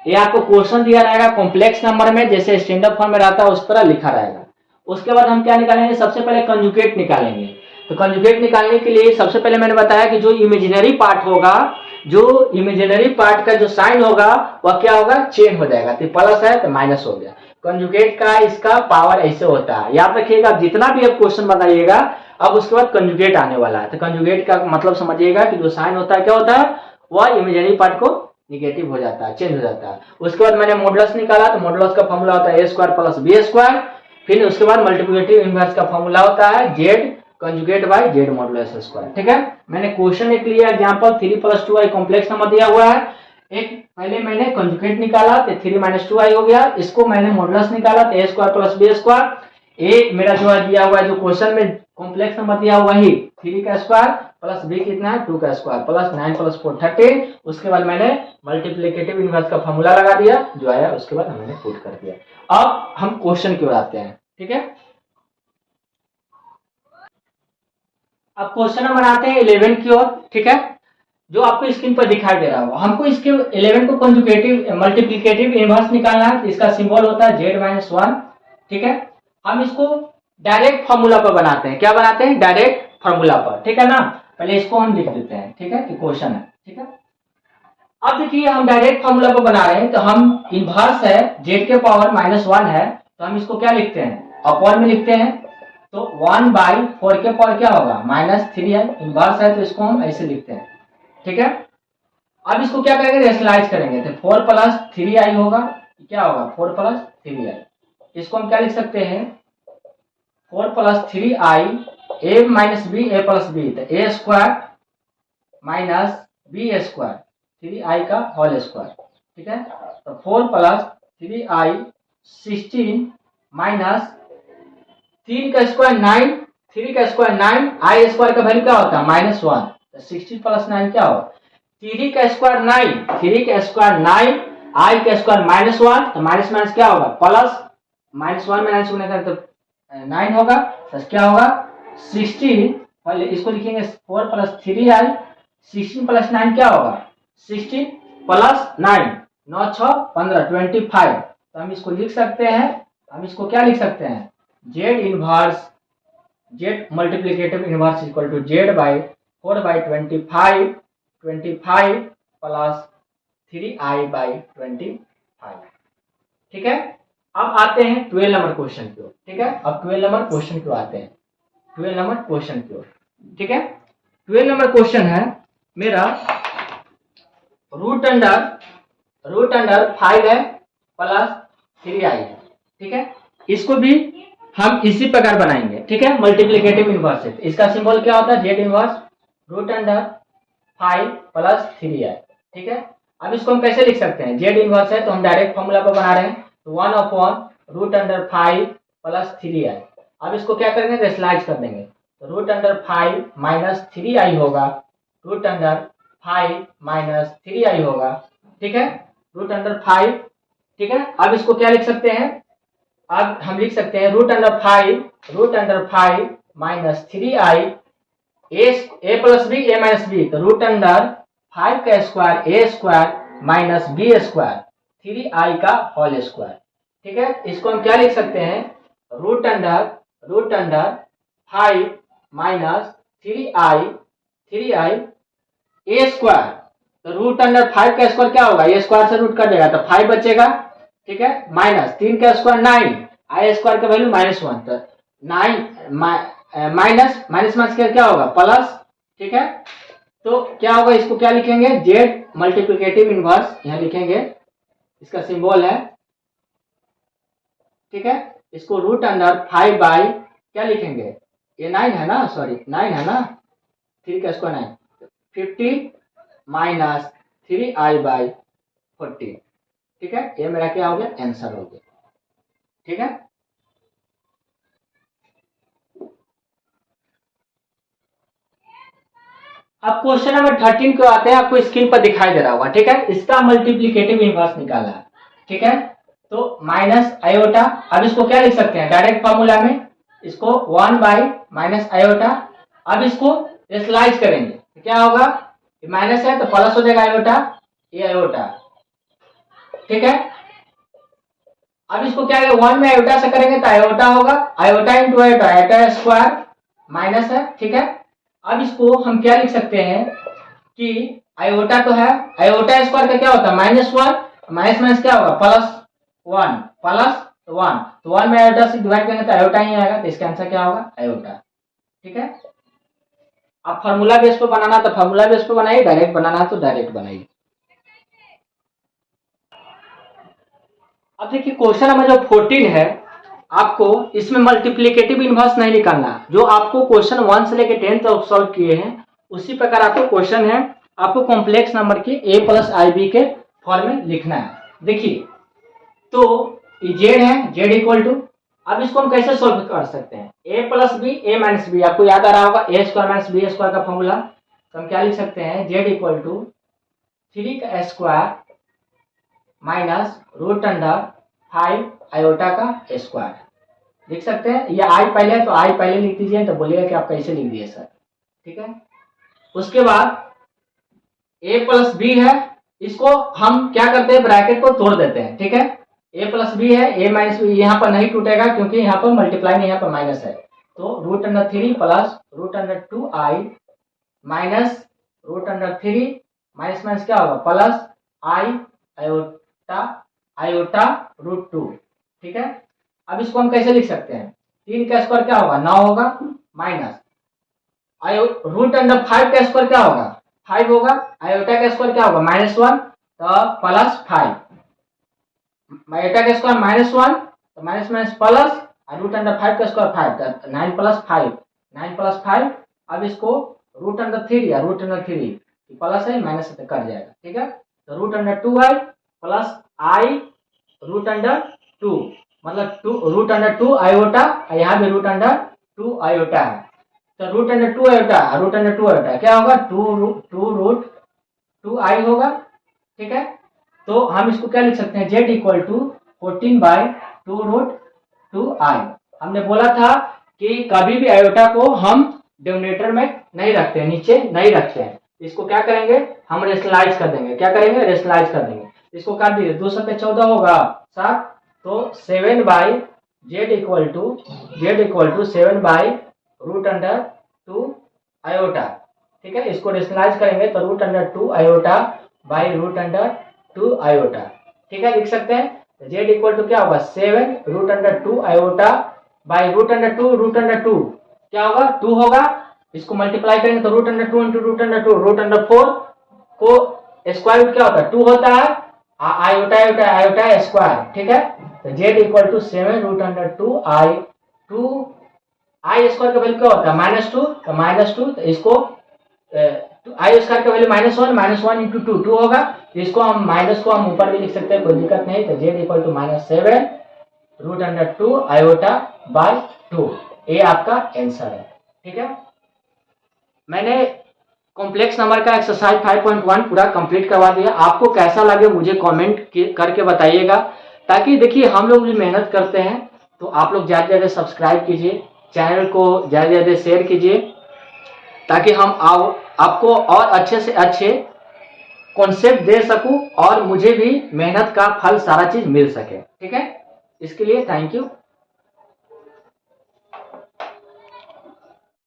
ये आपको क्वेश्चन दिया रहेगा कॉम्प्लेक्स नंबर में, जैसे स्टैंडर्ड फॉर्म में रहता है उस तरह लिखा रहेगा। उसके बाद हम क्या निकालेंगे, सबसे पहले कंजुगेट निकालेंगे। तो कंजुगेट निकालने के लिए सबसे पहले मैंने बताया कि जो इमेजिनरी पार्ट होगा, जो इमेजिनरी पार्ट का जो साइन होगा वह क्या होगा चेंज हो जाएगा, तो प्लस है तो माइनस हो गया। कंजुगेट का इसका पावर ऐसे होता है, याद रखिएगा जितना भी आप क्वेश्चन बताइएगा अब उसके बाद कंजुगेट आने वाला है, तो कंजुगेट का मतलब समझिएगा कि जो साइन होता है क्या होता है वह इमेजिनरी पार्ट को निगेटिव हो जाता है, चेंज हो जाता है। उसके बाद मैंने मॉडुलस निकाला, तो मॉडुलस का फॉर्मूला होता है a square plus b square. फिर उसके बाद मल्टीप्लिकेटिव इनवर्स का फॉर्मूला होता है z conjugate by z modulus square, ठीक है। मैंने क्वेश्चन एक लिया एग्जांपल 3 + 2i कॉम्प्लेक्स नंबर दिया हुआ है, एक पहले मैंने कंजुगेट निकाला तो 3 - 2i हो गया, इसको मैंने मॉडुलस निकाला तो a square plus b square. ए मेरा जो है दिया हुआ है जो क्वेश्चन में कॉम्प्लेक्स नंबर दिया हुआ ही 3 का स्क्वायर प्लस b कितना है 2 का स्क्वायर प्लस 9 + 4 13। उसके बाद मैंने मल्टीप्लिकेटिव इनवर्स का फॉर्मूला लगा दिया जो आया, उसके बाद हमने पुट कर दिया। अब हम क्वेश्चन की ओर आते हैं, ठीक है। अब क्वेश्चन नंबर आते हैं 11 की ओर, ठीक है, जो आपको स्क्रीन पर दिखाई दे रहा होगा। हमको इसके 11 को कंजुगेटिव मल्टीप्लिकेटिव इनवर्स निकालना है, इसका सिंबल होता है z-1, ठीक है। हम इसको डायरेक्ट फार्मूला पर बनाते हैं, क्या बनाते हैं डायरेक्ट फार्मूला पर, ठीक है ना। पहले इसको हम लिख देते हैं, ठीक है, कि क्वेश्चन है, ठीक है। अब देखिए हम डायरेक्ट फार्मूला पर बना रहे हैं, तो हम इनवर्स है z के पावर -1 है, तो हम इसको क्या लिखते हैं अपॉन में लिखते हैं, तो 1/4 के पावर क्या होगा -3 है, इनवर्स है तो इसको हम ऐसे लिखते हैं, ठीक है। अब इसको क्या करेंगे रेशनलाइज करेंगे, तो 4 + 3i होगा, क्या होगा 4 + 3i, इसको हम क्या लिख सकते हैं 4 + 3i a - b a + b, तो a square minus b square 3i का होल स्क्वायर, ठीक है। तो 4 + 3i 16 माइनस 3 का स्क्वायर 9, 3 का स्क्वायर 9, आई स्क्वायर का वैल्यू क्या होता है -1, तो 16 + 9 क्या होगा 3 का स्क्वायर 9, 3 का स्क्वायर 9, आई का स्क्वायर -1, तो माइनस माइनस क्या होगा प्लस, -1 में 9 गुना करें तो 9 होगा, तो क्या होगा 16, पहले इसको लिखेंगे 4 + 3i 16 + 9 क्या होगा 16 + 9, 9 6 15 25, तो हम इसको लिख सकते हैं, हम इसको क्या लिख सकते हैं z multiplicative inverse equal to z/4/25 25 plus 3i/25, ठीक है। अब आते हैं 12 नंबर क्वेश्चन की ओर, ठीक है। अब 12 नंबर क्वेश्चन की ओर आते हैं, 12 नंबर क्वेश्चन की ओर, ठीक है। 12 नंबर क्वेश्चन है मेरा रूट अंडर 5 है प्लस 3i है, ठीक है। इसको भी हम इसी प्रकार बनाएंगे, ठीक है, मल्टीप्लिकेटिव इनवर्स है, इसका सिंबल क्या होता है z inverse root under 5 + 3i, ठीक है। अब इसको हम कैसे लिख सकते हैं z इनवर्स है तो हम डायरेक्ट फॉर्मूला पर बना रहे हैं, तो 1/√5 + 3i। अब इसको क्या करेंगे रेशनलाइज कर देंगे, तो √5 - 3i होगा, √5 - 3i होगा, ठीक है, √5, ठीक है। अब इसको क्या लिख सकते हैं, अब हम लिख सकते हैं √5 - 3i a + b a - b, तो √5 का square a square minus b square 3i का होल स्क्वायर, ठीक है। इसको हम क्या लिख सकते हैं √5 - 3i a स्क्वायर, तो √5 का स्क्वायर क्या होगा a स्क्वायर से रूट कर देगा तो 5 बचेगा, ठीक है, माइनस 3 का स्क्वायर 9, आई स्क्वायर का वैल्यू -1, तो 9 माइनस माइनस माइनस क्या होगा प्लस, ठीक है। तो क्या होगा इसको क्या लिखेंगे z मल्टीप्लिकेटिव इनवर्स यहां लिखेंगे, इसका सिंबल है, ठीक है। इसको √5 क्या लिखेंगे ये 9 है ना, सॉरी 9 है ना, 3 का स्क्वायर 9, 50 माइनस 3i/40। ठीक है, ये मेरा क्या हो गया, आंसर हो गया। ठीक है, अब क्वेश्चन नंबर 13 को आते हैं, आपको स्क्रीन पर दिखाई दे रहा होगा। ठीक है, इसका मल्टीप्लीकेटिव इनवर्स निकाला है। ठीक है, तो माइनस आयोटा, अब इसको क्या लिख सकते हैं डायरेक्ट फॉर्मूला में, इसको 1 बाई माइनस आयोटा। अब इसको स्लाइस करेंगे तो क्या होगा, माइनस है तो प्लस हो जाएगा आयोटा, ये आयोटा। ठीक है, अब इसको क्या है, 1 में आयोटा से करेंगे तो आयोटा होगा, iota into iota, iota square minus है। ठीक है, अब इसको हम क्या लिख सकते हैं कि आयोटा तो है, आयोटा स्क्वायर का क्या होता है -1, माइनस माइनस क्या होगा +1, +1, तो 1 में आयोटा से डिवाइड करेंगे तो आयोटा ही आएगा, तो इसका आंसर क्या होगा, आयोटा। ठीक है, अब फार्मूला बेस पे बनाना तो फार्मूला बेस पे बनाइए, डायरेक्ट बनाना तो डायरेक्ट बनाइए। अब देखिए क्वेश्चन नंबर जो 14 है, आपको इसमें मल्टीप्लिकेटिव इनवर्स नहीं निकालना, जो आपको क्वेश्चन 1 से लेकर 10 तक सॉल्व किए हैं उसी प्रकार आपको क्वेश्चन है, आपको कॉम्प्लेक्स नंबर के a+ib के फॉर्म में लिखना है। देखिए तो z है, z इक्वल टू, अब इसको हम कैसे सॉल्व कर सकते हैं, a+b a-b, आपको याद आ रहा होगा a² - b² का फॉर्मूला, तो हम क्या लिख सकते हैं, z इक्वल टू 3 का स्क्वायर माइनस √5 आयोटा का स्क्वायर लिख सकते हैं। ये आई पहले है तो आई पहले लिख दीजिए, तो बोलिएगा कि आप कैसे लिख दिए सर। ठीक है, उसके बाद a+b है, इसको हम क्या करते हैं, ब्रैकेट को तोड़ देते हैं। ठीक है, a+b है, a-b यहाँ पर नहीं टूटेगा क्योंकि यहाँ पर मल्टीप्लाई नहीं, यहाँ पर माइनस है, तो √3 plus √2i minus √3 minus minus क्या होगा प्लस i आयोटा √2। ठीक है, अब इसको हम कैसे लिख सकते हैं, 3 का स्क्वायर क्या होगा 9 होगा, माइनस √5 का स्क्वायर क्या होगा 5 होगा, आयोटा का स्क्वायर क्या होगा -1 तो प्लस 5, आयोटा का स्क्वायर -1 तो माइनस माइनस प्लस, √5 का स्क्वायर 5 तो 9 + 5। अब इसको √3 या √3 प्लस है माइनस से कट जाएगा। ठीक है, तो √2i प्लस i √2, मतलब √2 आयोटा, यहाँ भी √2 आयोटा है, तो √2 आयोटा क्या होगा 2 √2i होगा। ठीक है, तो हम इसको क्या लिख सकते हैं, z इक्वल टू 14/2 √2i। हमने बोला था कि कभी भी आयोटा को हम डिनोमिनेटर में नहीं रखते हैं, नीचे नहीं रखते हैं, इसको क्या करेंगे हम रेशनलाइज कर देंगे, क्या करेंगे रेशनलाइज कर देंगे, इसको काट दीजिए, 2 × 14 होगा 7, तो 7/z इक्वल टू 7/√2 आयोटा। ठीक है, इसको रेशनलाइज करेंगे तो √2 आयोटा बाई √2 आयोटा। ठीक है, लिख सकते हैं, z इक्वल टू क्या होगा 7 √2 आयोटा बाई √2 क्या होगा 2 होगा, इसको मल्टीप्लाई करेंगे तो √2 × √4 को स्क्वायर रूट क्या होता है 2 होता है, आयोटा स्क्वायर। ठीक है, तो z equal to 7 √2 I square का वैल्यू क्या होता है -2, तो -2, तो इसको आई स्क्वायर का वैल्यू -1 × 2 होगा, तो इसको हम माइनस को हम ऊपर भी लिख सकते हैं, कोई दिक्कत नहीं, तो z equal to -7 √2 iota by 2, ये आपका आंसर है। ठीक है, मैंने कॉम्प्लेक्स नंबर का एक्सरसाइज 5.1 पूरा कंप्लीट करवा दिया, आपको कैसा लगे मुझे कमेंट करके बताइएगा, ताकि देखिए हम लोग भी मेहनत करते हैं, तो आप लोग ज़्यादा से ज़्यादा सब्सक्राइब कीजिए, चैनल को ज़्यादा से ज़्यादा शेयर कीजिए, ताकि हम आपको और अच्छे से अच्छे कॉन्सेप्ट दे सकूं और मुझे भी मेहनत का फल सारा चीज़ मिल सके। ठीक है, इसके लिए थैंक यू।